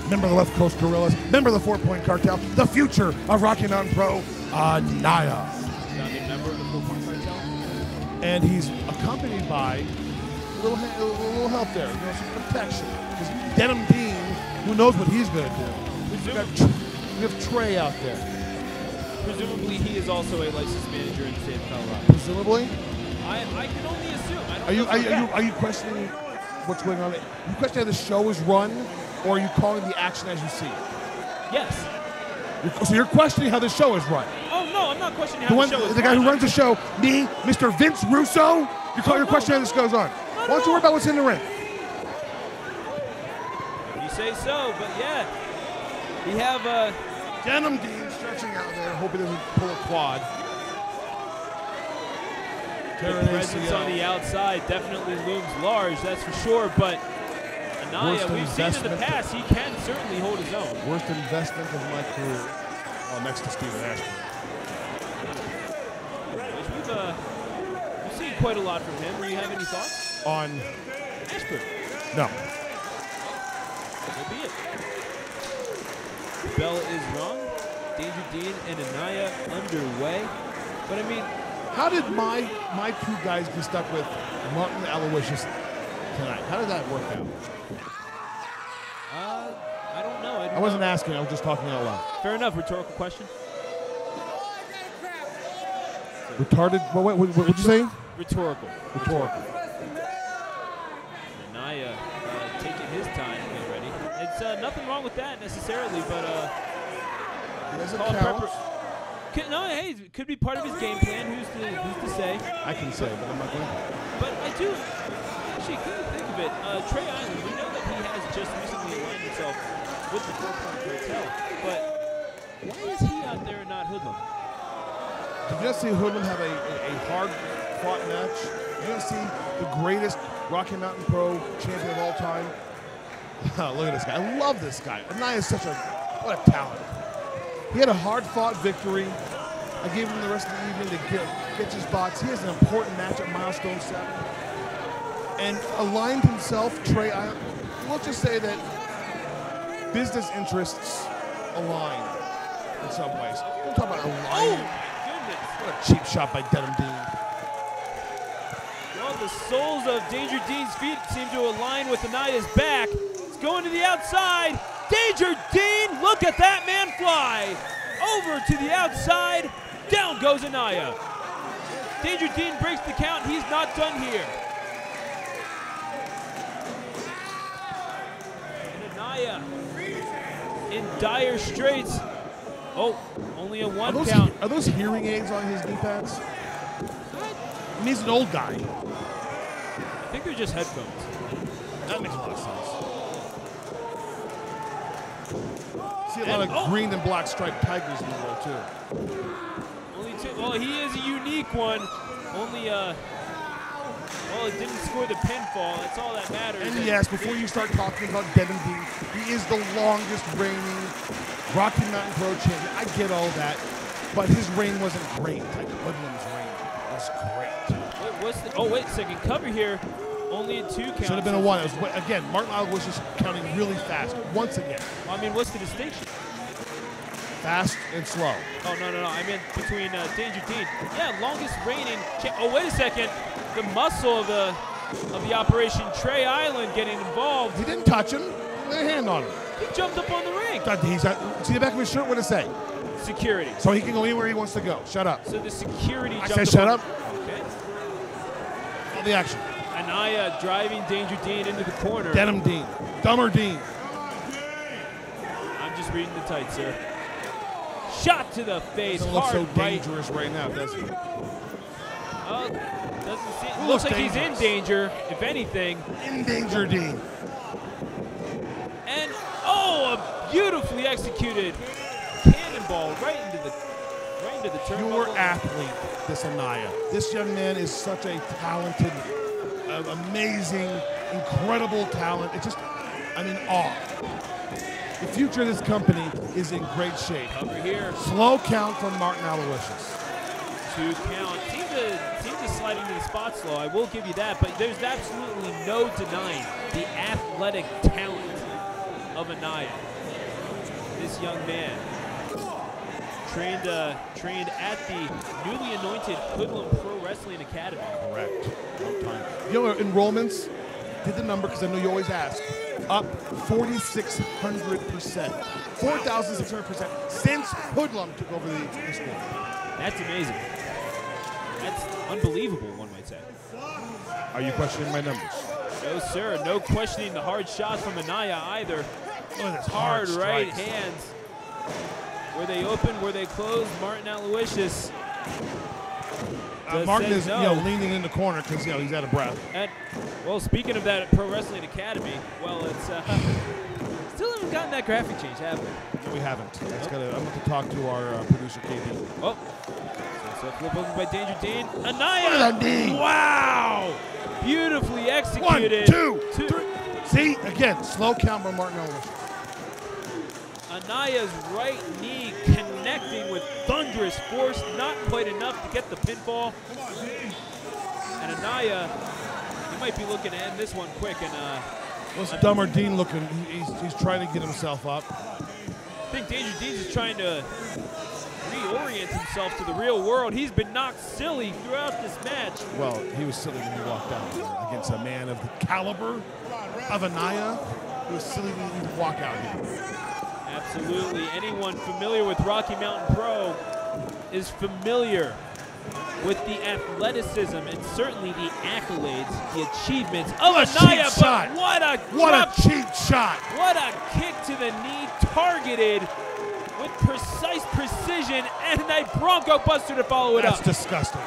Member of the Left Coast Gorillas, member of the 4 Point Cartel, the future of Rocky Mountain Pro, Anaya. Founding member of the 4 Point Cartel. And he's accompanied by a little help there, some protection. Because Denim Dean, who knows what he's going to do. We have Trey out there. Presumably he is also a licensed manager in the state of Colorado. Presumably? I can only assume. I don't Are you questioning what's going on? Are you questioning how the show is run, or are you calling the action as you see it? Yes. So you're questioning how the show is run? Oh, no, I'm not questioning how the show is run. The guy who runs the show, me, Mr. Vince Russo, you're questioning how this goes on. Why don't you worry about what's in the ring? You say so, but yeah. We have Denim Dean stretching out there. Hope he doesn't pull a quad. The presence on the outside definitely looms large, that's for sure, but Anaya, we've seen in the past, he can certainly hold his own. Worst investment of my career. Oh, next to Steven Ashton. We've seen quite a lot from him. Do you have any thoughts? On Ashburn. No. So be it. Bell is wrong. Danger Dean and Anaya underway. But I mean, how did my two guys get stuck with Martin Aloysius tonight? How did that work out? I don't know. I wasn't asking. I was just talking out loud. Fair enough. Rhetorical question. Retarded? What you saying? Rhetorical. Rhetorical. Anaya taking his time to get ready. It's nothing wrong with that necessarily, but there's a count. No, hey, it could be part of his game plan. Who's to say? I can say, but I'm not going to. But I do. Actually, come to think of it, Trey Island. We know that he has just recently aligned himself with the 4-point cartel, but why is he out there and not Hoodlum? Did you not see Hoodlum have a hard-fought match? Did you not see the greatest Rocky Mountain Pro champion of all time? Look at this guy. I love this guy. Anaya is such what a talent. He had a hard-fought victory. I gave him the rest of the evening to get his spots. He has an important match at Milestone 7. And aligned himself, Trey Island. We'll just say that business interests align in some ways. We'll talk about alignment. Oh, my goodness. What a cheap shot by Denim Dean. Well, the soles of Danger Dean's feet seem to align with Anaya's back. It's going to the outside. Danger Dean, look at that man fly. Over to the outside. Down goes Anaya. Danger Dean breaks the count. He's not done here. And Anaya in dire straits. Oh, only a one count. Are those hearing aids on his knee pads? I mean, he's an old guy. I think they're just headphones. That makes a lot of sense. See a lot of green and black striped tigers in the world, too. Only two. Well, he is a unique one. Only, well, it didn't score the pinfall. That's all that matters. And yes, before you start talking about Devin Dean, he is the longest reigning Rocky Mountain Pro champion. I get all that, but his reign wasn't great. Like Woodland's reign was great. Wait a second. Cover here. Only a 2 count. Should have been a 1. It was, again, Martin Island was just counting really fast. Once again. I mean, what's the distinction? Fast and slow. Oh, no. I meant between Danger Dean. Yeah, longest reigning. Oh, wait a second. The muscle of the operation, Trey Island, getting involved. He didn't touch him. He laid a hand on him. He jumped up on the ring. See the back of his shirt? What did it say? Security. So he can go anywhere he wants to go. Shut up. So the security I jumped said shut up. Okay. All the action. Anaya driving Danger Dean into the corner. Denim Dean. Dumber Dean. I'm just reading the tights, sir. Shot to the face. Doesn't look hard so right. dangerous right now, does he? Doesn't seem. Looks like he's in danger, if anything. In danger, Dean. And a beautifully executed cannonball right into the turnbuckle. Pure athlete, this Anaya. This young man is such a talented, amazing, incredible talent. It's just, awe. The future of this company is in great shape. Over here. Slow count from Martin Aloysius. 2 count. Seems to slide into the spot slow. I will give you that, but there's absolutely no denying the athletic talent of Anaya. This young man trained at the newly anointed Hoodlum Pro Wrestling Academy. Correct. Long time. You know, enrollments, did the number because I know you always ask, up 4,600%. 4,600% since Hoodlum took over the school. That's amazing. That's unbelievable, one might say. Are you questioning my numbers? No, sir. No questioning the hard shots from Anaya either. Look at this hard right strikes. hands. Were they open? Were they closed? Martin Aloysius. Martin is no. leaning in the corner because he's out of breath. And, well, speaking of that at Pro Wrestling Academy, well, it's still haven't gotten that graphic change, have we? No, we haven't. I'm going to talk to our producer, KB. Oh. So flip open by Danger Dean. Anaya! Look at that knee! Wow! Beautifully executed. 1, 2, 3. See, again, slow count by Martin Aloysius. Anaya's right knee connecting with thunderous force, not quite enough to get the pinfall. And Anaya, he might be looking to end this one quick, and What's Dumber Dean looking? He's trying to get himself up. I think Danger Dean's is trying to reorient himself to the real world. He's been knocked silly throughout this match. Well, he was silly when he walked out against a man of the caliber of Anaya. He was silly when he walked out here. Absolutely. Anyone familiar with Rocky Mountain Pro is familiar with the athleticism and certainly the accolades, the achievements of Anaya. But what a cheap shot! What a kick to the knee, targeted with precise precision, and a Bronco Buster to follow it up. That's disgusting.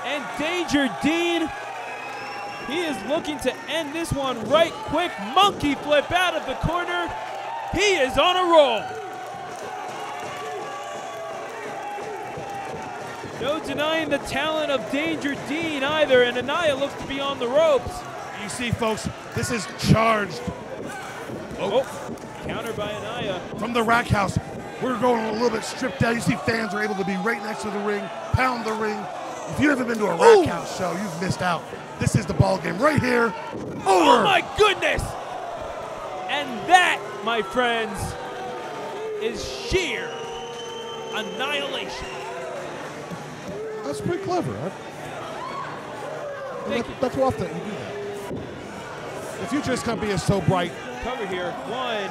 And Danger Dean, he is looking to end this one right quick. Monkey flip out of the corner. He is on a roll. No denying the talent of Danger Dean either, and Anaya looks to be on the ropes. You see, folks, this is charged. Oh, counter by Anaya. From the rack house, we're going a little bit stripped down. You see fans are able to be right next to the ring, pound the ring. If you've ever been to a rack house show, you've missed out. This is the ball game right here. Over. Oh my goodness! And that, my friends, is sheer annihilation. That's pretty clever. That's often you do that. The future of this company is so bright. Cover here. 1,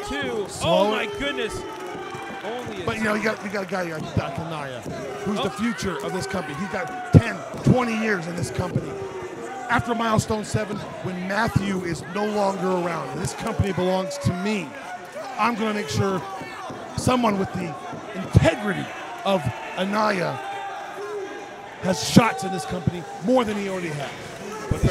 2. Slow. Oh my goodness. Only but you know, you got a guy like Anaya, who's the future of this company. He's got 10, 20 years in this company. After milestone 7, when Matthew is no longer around, and this company belongs to me, I'm going to make sure someone with the integrity of Anaya has shots in this company more than he already has. But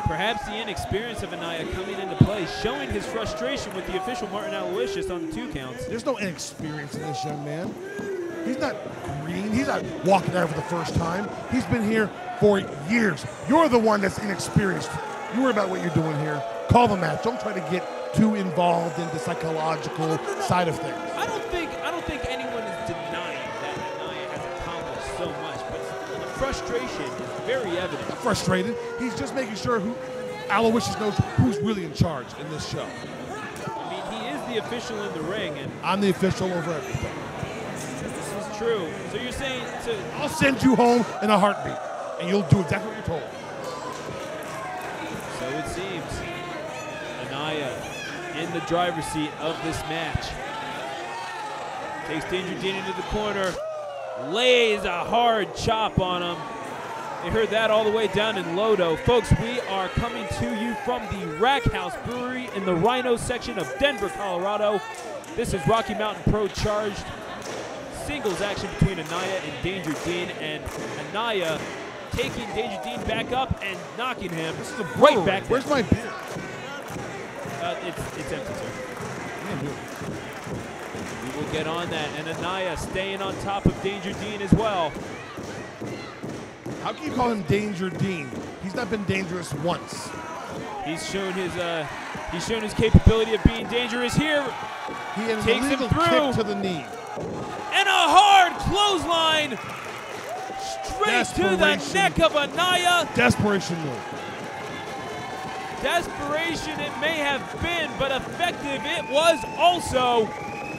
perhaps the inexperience of Anaya coming into play, showing his frustration with the official Martin Aloysius on the 2 counts. There's no inexperience in this young man. He's not green. He's not walking out for the first time. He's been here for years. You're the one that's inexperienced. You worry about what you're doing here. Call the match. Don't try to get too involved in the psychological side of things. I don't think anyone is denying that Anaya has accomplished so much, but the frustration is very evident. Not frustrated. He's just making sure Aloysius knows who's really in charge in this show. I mean, he is the official in the ring, and I'm the official over everything. This is true. So you're saying I'll send you home in a heartbeat, and you'll do exactly what you're told. So it seems. Anaya in the driver's seat of this match. Takes Danger Dean into the corner, lays a hard chop on him. You heard that all the way down in Lodo. Folks, we are coming to you from the Rack House Brewery in the Rhino section of Denver, Colorado. This is Rocky Mountain Pro Charged. Singles action between Anaya and Danger Dean, and Anaya taking Danger Dean back up and knocking him right back down. Where's my beer? It's empty, sir. We will get on that, and Anaya staying on top of Danger Dean as well. How can you call him Danger Dean? He's not been dangerous once. He's shown his capability of being dangerous here. He had takes a him little through kick to the knee. And a hard clothesline straight to the neck of Anaya. Desperation move. Desperation it may have been, but effective it was also.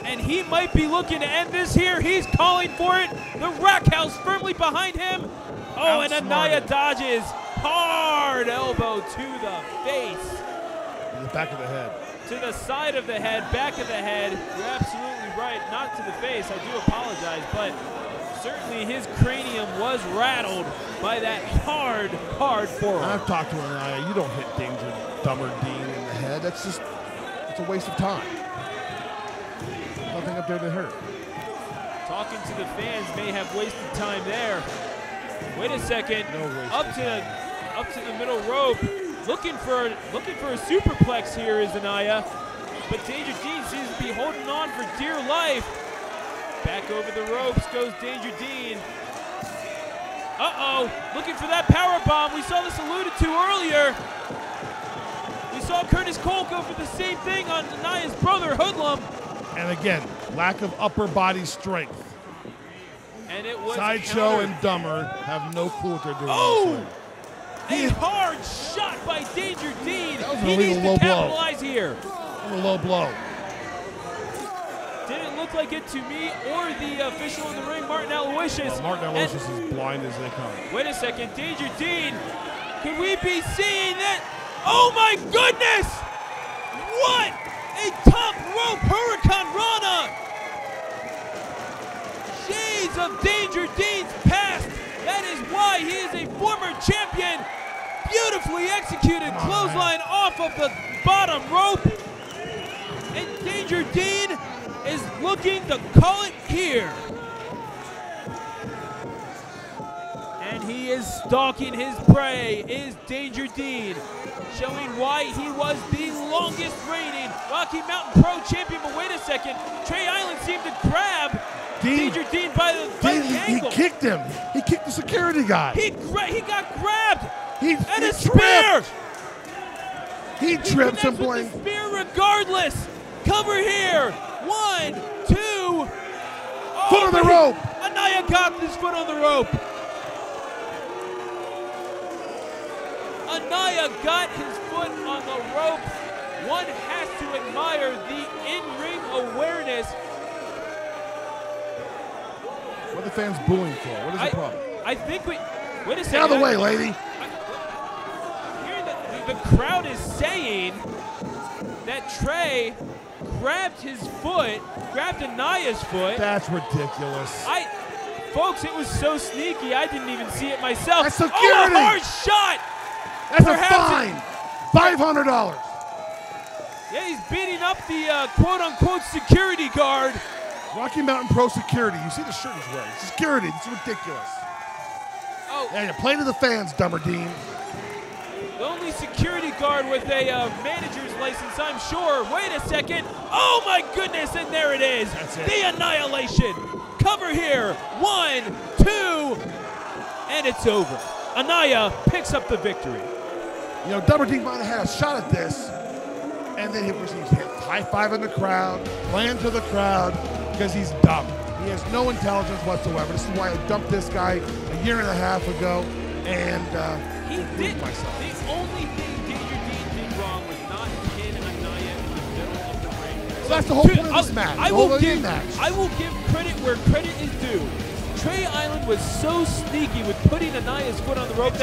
And he might be looking to end this here. He's calling for it. The Rack House firmly behind him. Oh, and Anaya dodges. Hard elbow to the face. In the back of the head. To the side of the head, back of the head. You're absolutely right. Not to the face. I do apologize, but certainly his cranium was rattled by that hard forearm. I've talked to Anaya. You don't hit Danger Dumber Dean in the head. That's just, it's a waste of time. Nothing up there to hurt. Talking to the fans may have wasted time there. Wait a second. No waste. Up to the middle rope. Looking for a superplex here is Anaya. But Danger Dean seems to be holding on for dear life. Back over the ropes goes Danger Dean. Uh-oh, looking for that power bomb. We saw this alluded to earlier. We saw Curtis Cole go for the same thing on Anaya's brother, Hoodlum. And again, lack of upper body strength. And it was Sideshow and Dumber have no clue what they're doing. Oh! A hard shot by Danger Dean. That was an he needs illegal to low blow. capitalize here. A low blow. Didn't look like it to me or the official in the ring, Martin Aloysius. Well, Martin Aloysius is blind as they come. Wait a second, Danger Dean. Could we be seeing that? Oh my goodness! What a top rope Hurricane Rana! Shades of Danger Dean's past. That is why he is a former champion. Beautifully executed clothesline off of the bottom rope. And Danger Dean is looking to call it here. And he is stalking his prey, is Danger Dean, showing why he was the longest reigning Rocky Mountain Pro champion. But wait a second, Trey Island seemed to grab Danger Dean by the ankle. He kicked him. He kicked the security guy. He got grabbed. He spear. He tripped him, Blaine. Spear regardless. Cover here. 1, 2. Foot on the rope. Anaya got his foot on the rope. Anaya got his foot on the rope. One has to admire the in-ring awareness. What are the fans booing for? What is the problem? I think we. Wait a second. Get out of the way, lady. The crowd is saying that Trey grabbed his foot, grabbed Anaya's foot. That's ridiculous. Folks, it was so sneaky, I didn't even see it myself. That's security. Oh, a hard shot. That's a fine. $500. Yeah, he's beating up the quote-unquote security guard. Rocky Mountain Pro Security. You see the shirt he's wearing. Security. It's ridiculous. Oh. Yeah, you play to the fans, Dumber Dean. The only security guard with a manager's license, I'm sure. Wait a second. Oh, my goodness, and there it is. That's it. The annihilation. Cover here. 1, 2, and it's over. Anaya picks up the victory. You know, Dumber Dean might have had a shot at this, and then he was high-fiving the crowd, playing to the crowd, because he's dumb. He has no intelligence whatsoever. This is why I dumped this guy a year and a half ago, and he did myself. The only thing Danger Dean did wrong was not pin Anaya in the middle of the ring. Well, that's the whole point of this match. I will give credit where credit is due. Trey Island was so sneaky with putting Anaya's foot on the rope.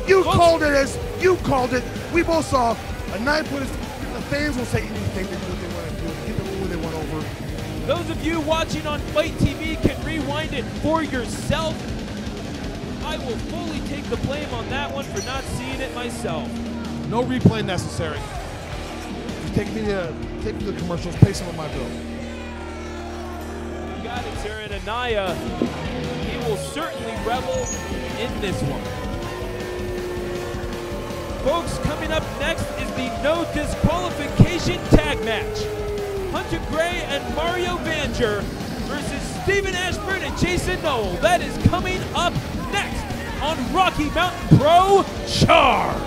You called it. We both saw Anaya put his. The fans will say anything to do what they want to do. Get them who they want over. Those of you watching on Fight TV can rewind it for yourself. I will fully take the blame on that one for not seeing it myself. No replay necessary. Just take me to the commercials, pay some of my bills. You got it, sir. And Anaya, he will certainly revel in this one. Folks, coming up next is the no disqualification tag match. Hunter Gray and Mario Vanger versus Stephen Ashburn and Jason Knoll. That is coming up next on Rocky Mountain Pro Charged.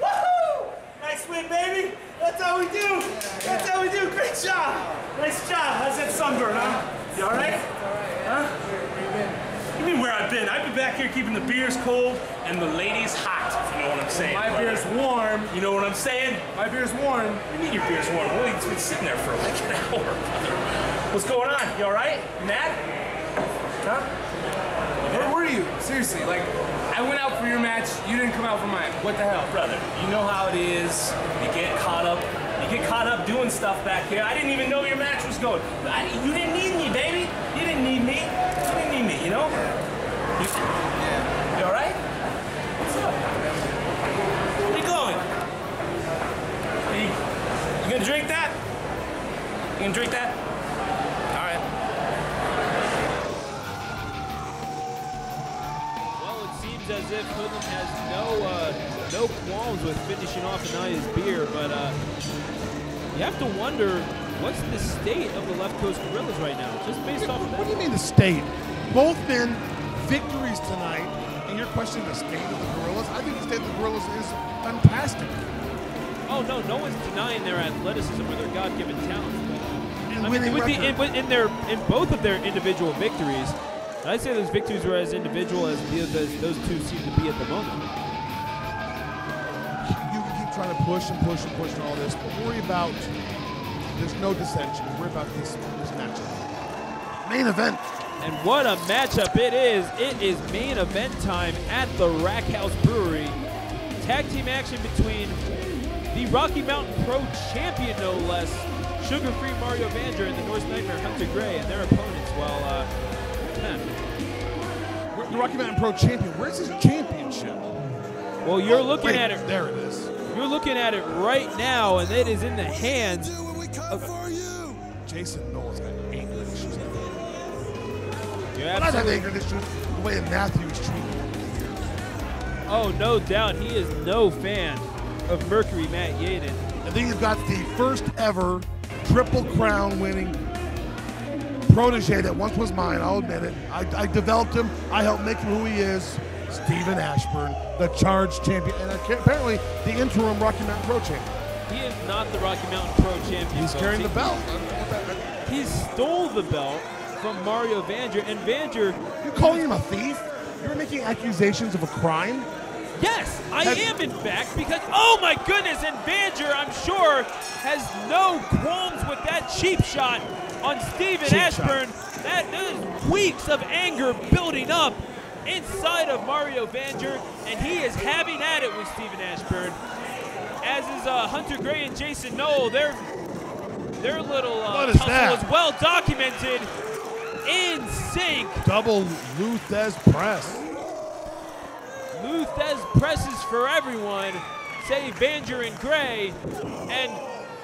Woohoo! Nice win, baby. That's how we do. That's how we do. Great job. Nice job. How's that sunburn, huh? You all right? Huh? You mean where I've been? I've been back here keeping the beers cold and the ladies hot, if you know what I'm saying. My beer's warm. You know what I'm saying? My beer's warm. What do you mean your beer's warm? Well, it's been sitting there for like an hour. What's going on? You all right? You mad? Huh? Where were you? Seriously, like, I went out for your match, you didn't come out for mine. What the hell? Brother, you know how it is. You get caught up. You get caught up doing stuff back here. I didn't even know your match was going. You didn't need me, baby. You didn't need me. You didn't need me, you know? You all right? What's up? Where are you going? You gonna drink that? You gonna drink that? All right. Well, it seems as if Hoodlum has no qualms with finishing off Anaya's beer, but you have to wonder what's the state of the Left Coast Gorillas right now, just based off of that. What do you mean the state? Both men victories tonight, and you're questioning the state of the Gorillas? I think the state of the Gorillas is fantastic. Oh no, no one's denying their athleticism or their God-given talents. And I mean, winning in both of their individual victories, I'd say those victories were as individual as those two seem to be at the moment. You keep trying to push and push and push and all this, but worry about, there's no dissension. Worry about this matchup. Main event. And what a matchup it is. It is main event time at the Rack House Brewery. Tag team action between the Rocky Mountain Pro champion, no less, Sugar-Free Mario Vander and the Norse Nightmare Hunter Gray, and their opponents. Well, the Rocky Mountain Pro champion. Where's his championship? Well, you're looking at it. There it is. You're looking at it right now, and it is in the hands of Jason Knowles got anger issues. Yeah, I have anger issues the way Matthew is treated. Oh, no doubt. He is no fan of Mercury Matt Yaden. I think you've got the first ever Triple Crown winning protege that once was mine, I'll admit it. I developed him. I helped make him who he is. Stephen Ashburn, the charged champion, and apparently the interim Rocky Mountain Pro champion. He is not the Rocky Mountain Pro champion. He's carrying the belt. He stole the belt from Mario Vander, and Vander... You're calling him a thief? You're making accusations of a crime? Yes, I am in fact, because, oh my goodness, and Vander, I'm sure, has no qualms with that cheap shot on Stephen Ashburn. There's weeks of anger building up inside of Mario Vander, and he is having at it with Stephen Ashburn. As is Hunter Gray and Jason Knoll. Their little tussle is well documented. In sync. Double Luthez press. Luthez presses for everyone, say Vander and Gray, and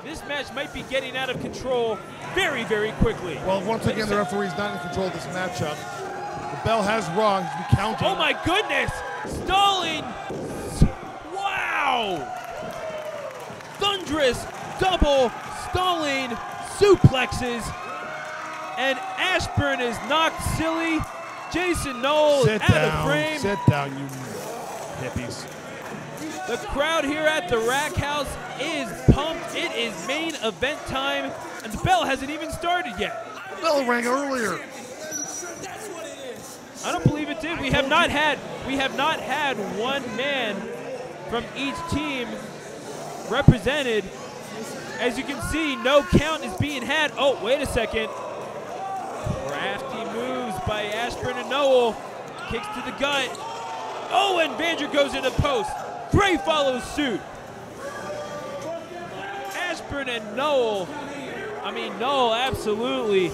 this match might be getting out of control very, very quickly. Well, once again, the referee's not in control of this matchup. The bell has rung. He's recounting. Oh my goodness! Stalling! Wow! Thunderous double stalling suplexes, and Ashburn is knocked silly. Jason Knoll out of frame. Sit down, you hippies. The crowd here at the Rack House is pumped. It is main event time, and the bell hasn't even started yet. The bell rang earlier. I don't believe it did. We have not had one man from each team represented. As you can see, no count is being had. Oh, wait a second. Crafty moves by Ashburn and Knoll. Kicks to the gut. Oh, and Vander goes into post. Gray follows suit. Ashburn and Knoll. Knoll, absolutely.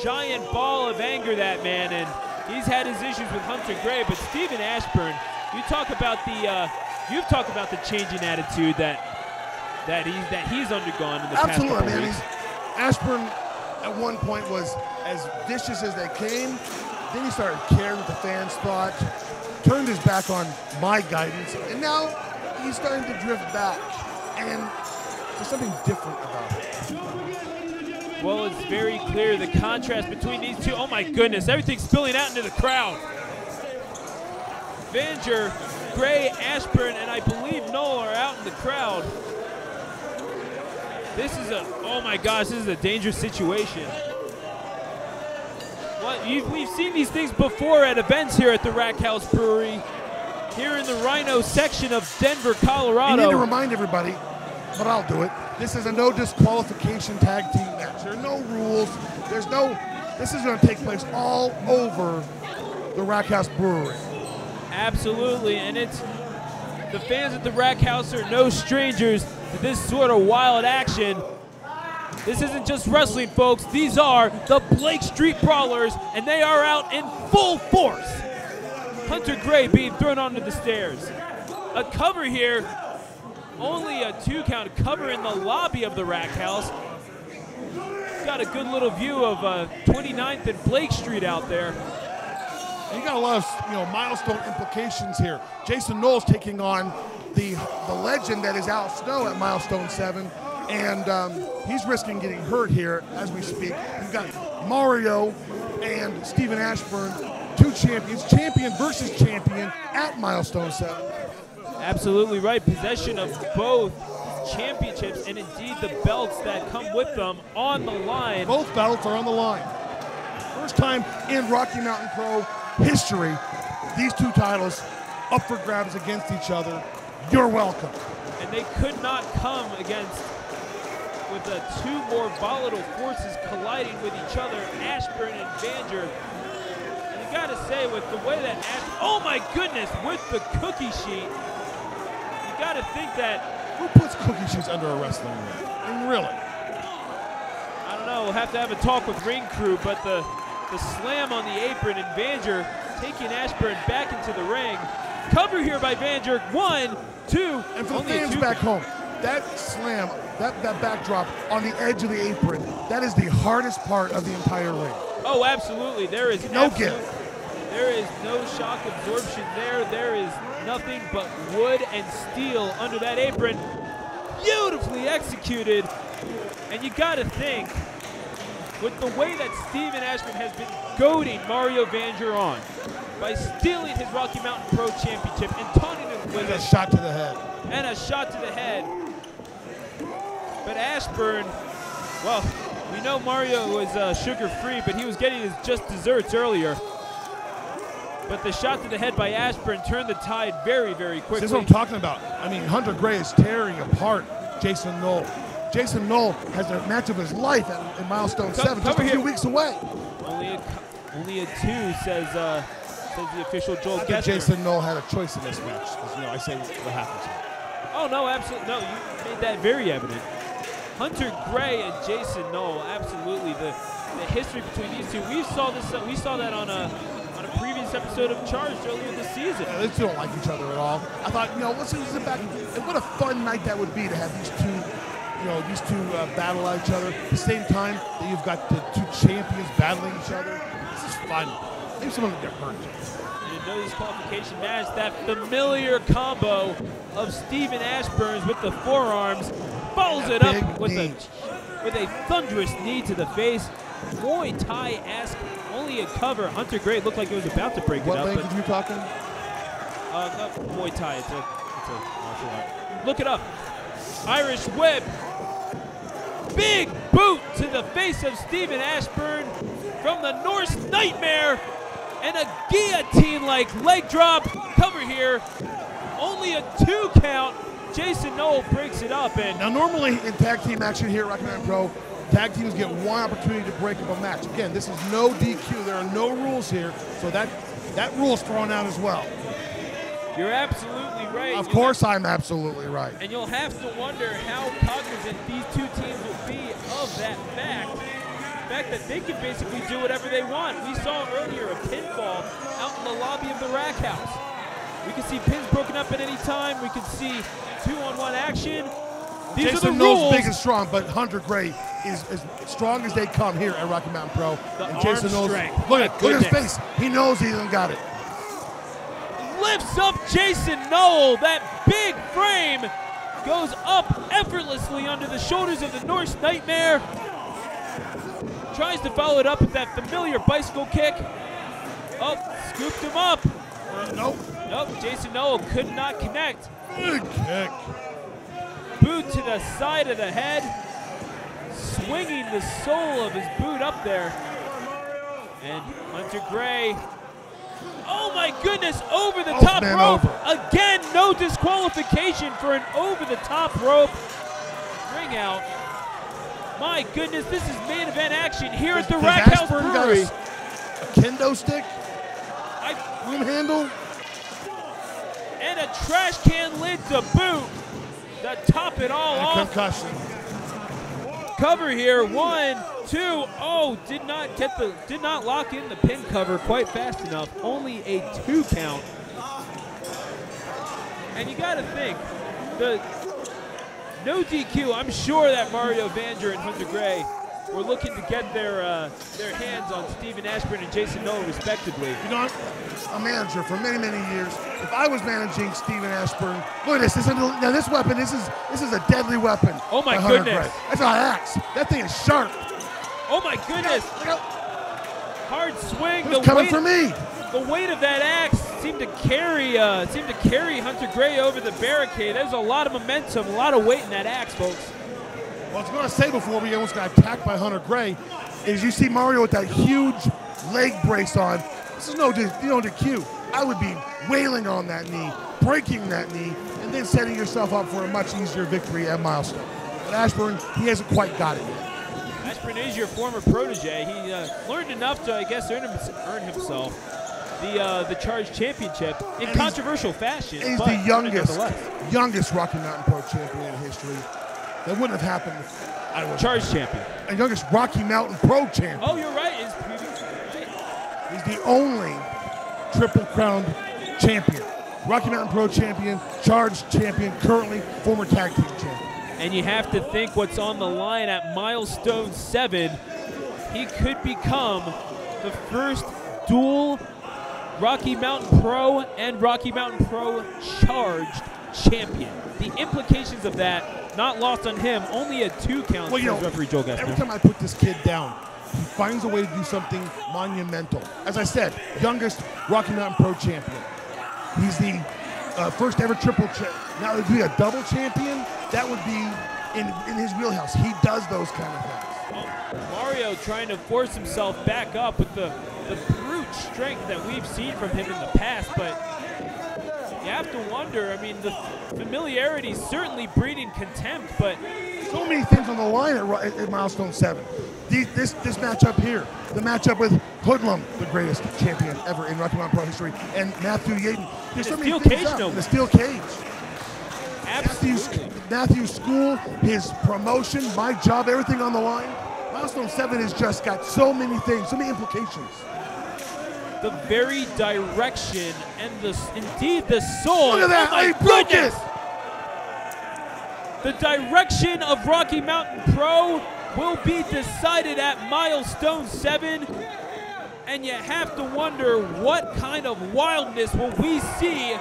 Giant ball of anger, that man. And he's had his issues with Hunter Gray, but Stephen Ashburn, you've talked about the changing attitude that he's undergone in the past couple weeks. Ashburn at one point was as vicious as they came. Then he started caring what the fans thought, turned his back on my guidance, and now he's starting to drift back. And there's something different about it. Well, it's very clear the contrast between these two. Oh my goodness, everything's spilling out into the crowd. Vander, Gray, Ashburn, and I believe Knoll are out in the crowd. Oh my gosh, this is a dangerous situation. We've seen these things before at events here at the Rack House Brewery, here in the Rhino section of Denver, Colorado. You need to remind everybody, but I'll do it. This is a no disqualification tag team match. There are no rules. This is going to take place all over the Rack House Brewery. Absolutely, and the fans at the Rack House are no strangers to this sort of wild action. This isn't just wrestling, folks. These are the Blake Street Brawlers, and they are out in full force. Hunter Gray being thrown onto the stairs. A cover here, only a 2 count cover in the lobby of the Rack House. Got a good little view of 29th and Blake Street out there. And you got a lot of milestone implications here. Jason Knowles taking on the legend that is Al Snow at milestone 7. And he's risking getting hurt here as we speak. We've got Mario and Stephen Ashburn, 2 champions, champion versus champion at milestone 7. Absolutely right. Possession of both championships and indeed the belts that come with them on the line. Both belts are on the line. First time in Rocky Mountain Pro history, these two titles up for grabs against each other. You're welcome. And they could not come against with the two more volatile forces colliding with each other, Ashburn and Vanger. And you gotta say, with the way that oh my goodness, with the cookie sheet, you gotta think that. Who puts cookie sheets under a wrestling ring? I mean, really? I don't know, we'll have to have a talk with ring crew, but the slam on the apron and Vanger taking Ashburn back into the ring. Cover here by Vanger, 1, 2. And for the fans back home, that slam, that backdrop on the edge of the apron, that is the hardest part of the entire ring. Oh, absolutely. There is no give. There is no shock absorption there. There is nothing but wood and steel under that apron. Beautifully executed. And you got to think, with the way that Steven Ashburn has been goading Mario Vanger on by stealing his Rocky Mountain Pro Championship and taunting him with a shot to the head. And a shot to the head. But Ashburn, well, we know Mario was sugar-free, but he was getting his just desserts earlier. But the shot to the head by Ashburn turned the tide very, very quickly. This is what I'm talking about. I mean, Hunter Gray is tearing apart Jason Knoll. Jason Knoll has the match of his life in Milestone 7, just a few weeks away. Only a 2, says the official Joel Gessner. Jason Knoll had a choice in this match. You know, I say what happens here. Oh, no, absolutely. No, you made that very evident. Hunter Gray and Jason Knoll, absolutely. The history between these two. We saw that on a previous episode of Charged earlier this season. Yeah, they don't like each other at all. I thought, you know, let's sit back. And what a fun night that would be to have these two battle at each other at the same time that you've got the two champions battling each other. This is fun. Maybe someone will get hurt. In a no disqualification match, that familiar combo of Steven Ashburn's with the forearms follows it up with a thunderous knee to the face. Muay Thai-esque, only a cover. Hunter Gray looked like it was about to break it up. What language are you talking? No, Muay Thai. It's a martial art. Look it up. Irish whip. Big boot to the face of Steven Ashburn from the Norse Nightmare. And a guillotine-like leg drop. Cover here. Only a 2 count. Jason Knoll breaks it up. And now, normally in tag team action here at Rocky Mountain Pro, tag teams get one opportunity to break up a match. Again, this is no DQ. There are no rules here, so that rule's thrown out as well. You're absolutely right. Of course I'm absolutely right. And you'll have to wonder how cognizant these two teams will be of that fact. The fact that they can basically do whatever they want. We saw earlier a pinfall out in the lobby of the Rack House. We can see pins broken up at any time. We can see 2-on-1 action. These Jason are the Knoll's rules. big and strong, but Hunter Gray is as strong as they come here at Rocky Mountain Pro. And Jason Knoll's, strength. look at his face. He knows he hasn't got it. Lifts up Jason Knoll. That big frame goes up effortlessly under the shoulders of the Norse Nightmare. Tries to follow it up with that familiar bicycle kick. Oh, scooped him up. Nope. Nope, Jason Knoll could not connect. Big kick. Boot to the side of the head. Swinging the sole of his boot up there. And Hunter Gray. Oh my goodness, over the top rope. Again, no disqualification for an over-the-top rope ring out. My goodness, this is main event action here at the Rack House Brewery. A kendo stick? Broom handle? And a trash can lid to boot to top it all off. Concussion. Cover here, 1, 2. Oh, did not lock in the pin cover quite fast enough. Only a 2 count. And you got to think, the no DQ. I'm sure that Mario Vanger and Hunter Gray were looking to get their hands on Steven Ashburn and Jason Knoll respectively. You know, I'm a manager for many, many years. If I was managing Steven Ashburn, look at this. Now this weapon, this is a deadly weapon. Oh my goodness! That's an axe. That thing is sharp. Oh my goodness! Hard swing. It's coming for me. The weight of that axe seemed to carry Hunter Gray over the barricade. There's a lot of momentum, a lot of weight in that axe, folks. Well, I was going to say before we almost got attacked by Hunter Gray, is you see Mario with that huge leg brace on. This is no DQ. I would be wailing on that knee, breaking that knee, and then setting yourself up for a much easier victory at Milestone. But Ashburn, he hasn't quite got it yet. Ashburn is your former protege. He learned enough to, I guess, earn himself the Charge Championship in controversial fashion. He's the youngest Rocky Mountain Pro champion in history. That wouldn't have happened if I was Charge champion. And youngest Rocky Mountain Pro champion. Oh, you're right. He's the only Triple Crown champion. Rocky Mountain Pro champion, Charge champion, currently former tag team champion. And you have to think what's on the line at Milestone 7. He could become the first dual Rocky Mountain Pro and Rocky Mountain Pro Charged champion. The implications of that, not lost on him, only a 2 count, well, referee Joel Gessner. Every time I put this kid down, he finds a way to do something monumental. As I said, youngest Rocky Mountain Pro champion. He's the first ever triple champion. Now, it would be a double champion. That would be in his wheelhouse. He does those kind of things. Mario trying to force himself back up with the brute strength that we've seen from him in the past, but you have to wonder, I mean, the familiarity is certainly breeding contempt, but so many things on the line at Milestone 7. This matchup here, the matchup with Hoodlum, the greatest champion ever in Rocky Mountain Pro history, and Matthew Yaden. There's so many things up. The steel cage. Matthew's school, his promotion, my job, everything on the line. Milestone 7 has just got so many things, so many implications. The very direction and indeed the soul. Look at that! Oh my broke it! The direction of Rocky Mountain Pro will be decided at Milestone 7, and you have to wonder what kind of wildness will we see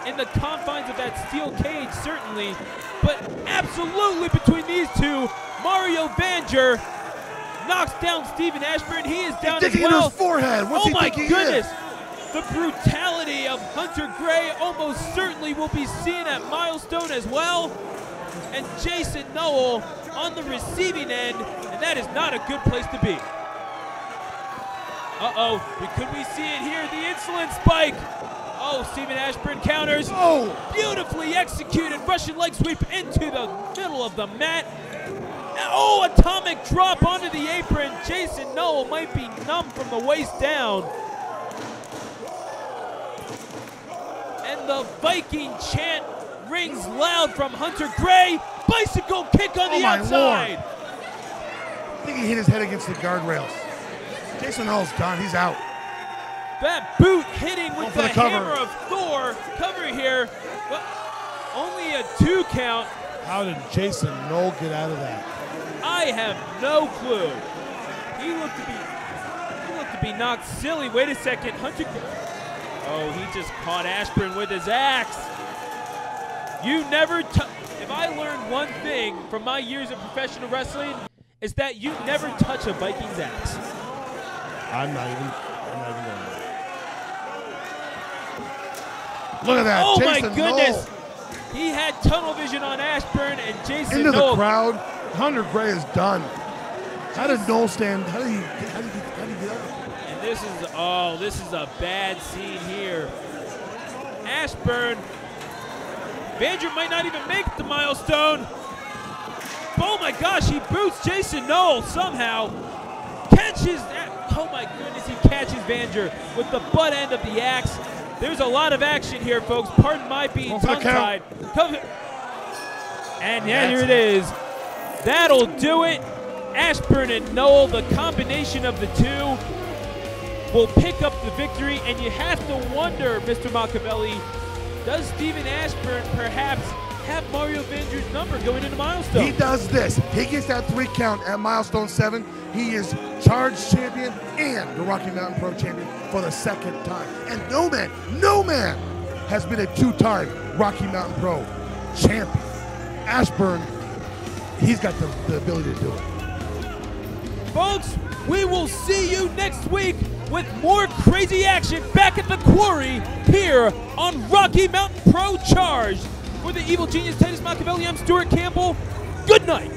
in the confines of that steel cage, certainly, but absolutely between these two. Mario Vanger knocks down Stephen Ashburn. He is down as well. In his forehead. What's oh he my thinking goodness! The brutality of Hunter Gray almost certainly will be seen at Milestone as well. And Jason Noel on the receiving end, and that is not a good place to be. Uh-oh, could we see it here? The insulin spike. Oh, Stephen Ashburn counters. Oh, beautifully executed Russian leg sweep into the middle of the mat. Oh, atomic drop onto the apron. Jason Noel might be numb from the waist down. And the Viking chant rings loud from Hunter Gray. Bicycle kick on the outside. Lord. I think he hit his head against the guardrails. Jason Noel's done. He's out. That boot hitting with the hammer of Thor. Cover here. But only a 2 count. How did Jason Noel get out of that? I have no clue. He looked to be knocked silly. Wait a second. Hunter. Oh, he just caught Ashburn with his axe. You never if I learned one thing from my years of professional wrestling, is that you never touch a Viking's axe. I'm not even going to. Look at that. Oh Jason my goodness. Noel. He had tunnel vision on Ashburn, and Jason into Noel. The crowd. Hunter Gray is done. How did Noel stand? How did he get up? And this is a bad scene here. Ashburn. Vanger might not even make the Milestone. Oh my gosh, he boots Jason Noel somehow. Catches, oh my goodness, he catches Vanger with the butt end of the axe. There's a lot of action here, folks. Pardon my being tongue-tied. And yeah, here it is. That'll do it. Ashburn and Noel, the combination of the two, will pick up the victory. And you have to wonder, Mr. Machiavelli, does Stephen Ashburn perhaps have Mario Vanger's number going into Milestone? He does this. He gets that 3 count at Milestone 7. He is Charge champion and the Rocky Mountain Pro champion for the 2nd time. And no man has been a 2-time Rocky Mountain Pro champion. Ashburn, he's got the ability to do it. Folks, We will see you next week with more crazy action back at the quarry here on Rocky Mountain Pro Charged. For the evil genius Titus Machiavelli, I'm Stuart Campbell. Good night.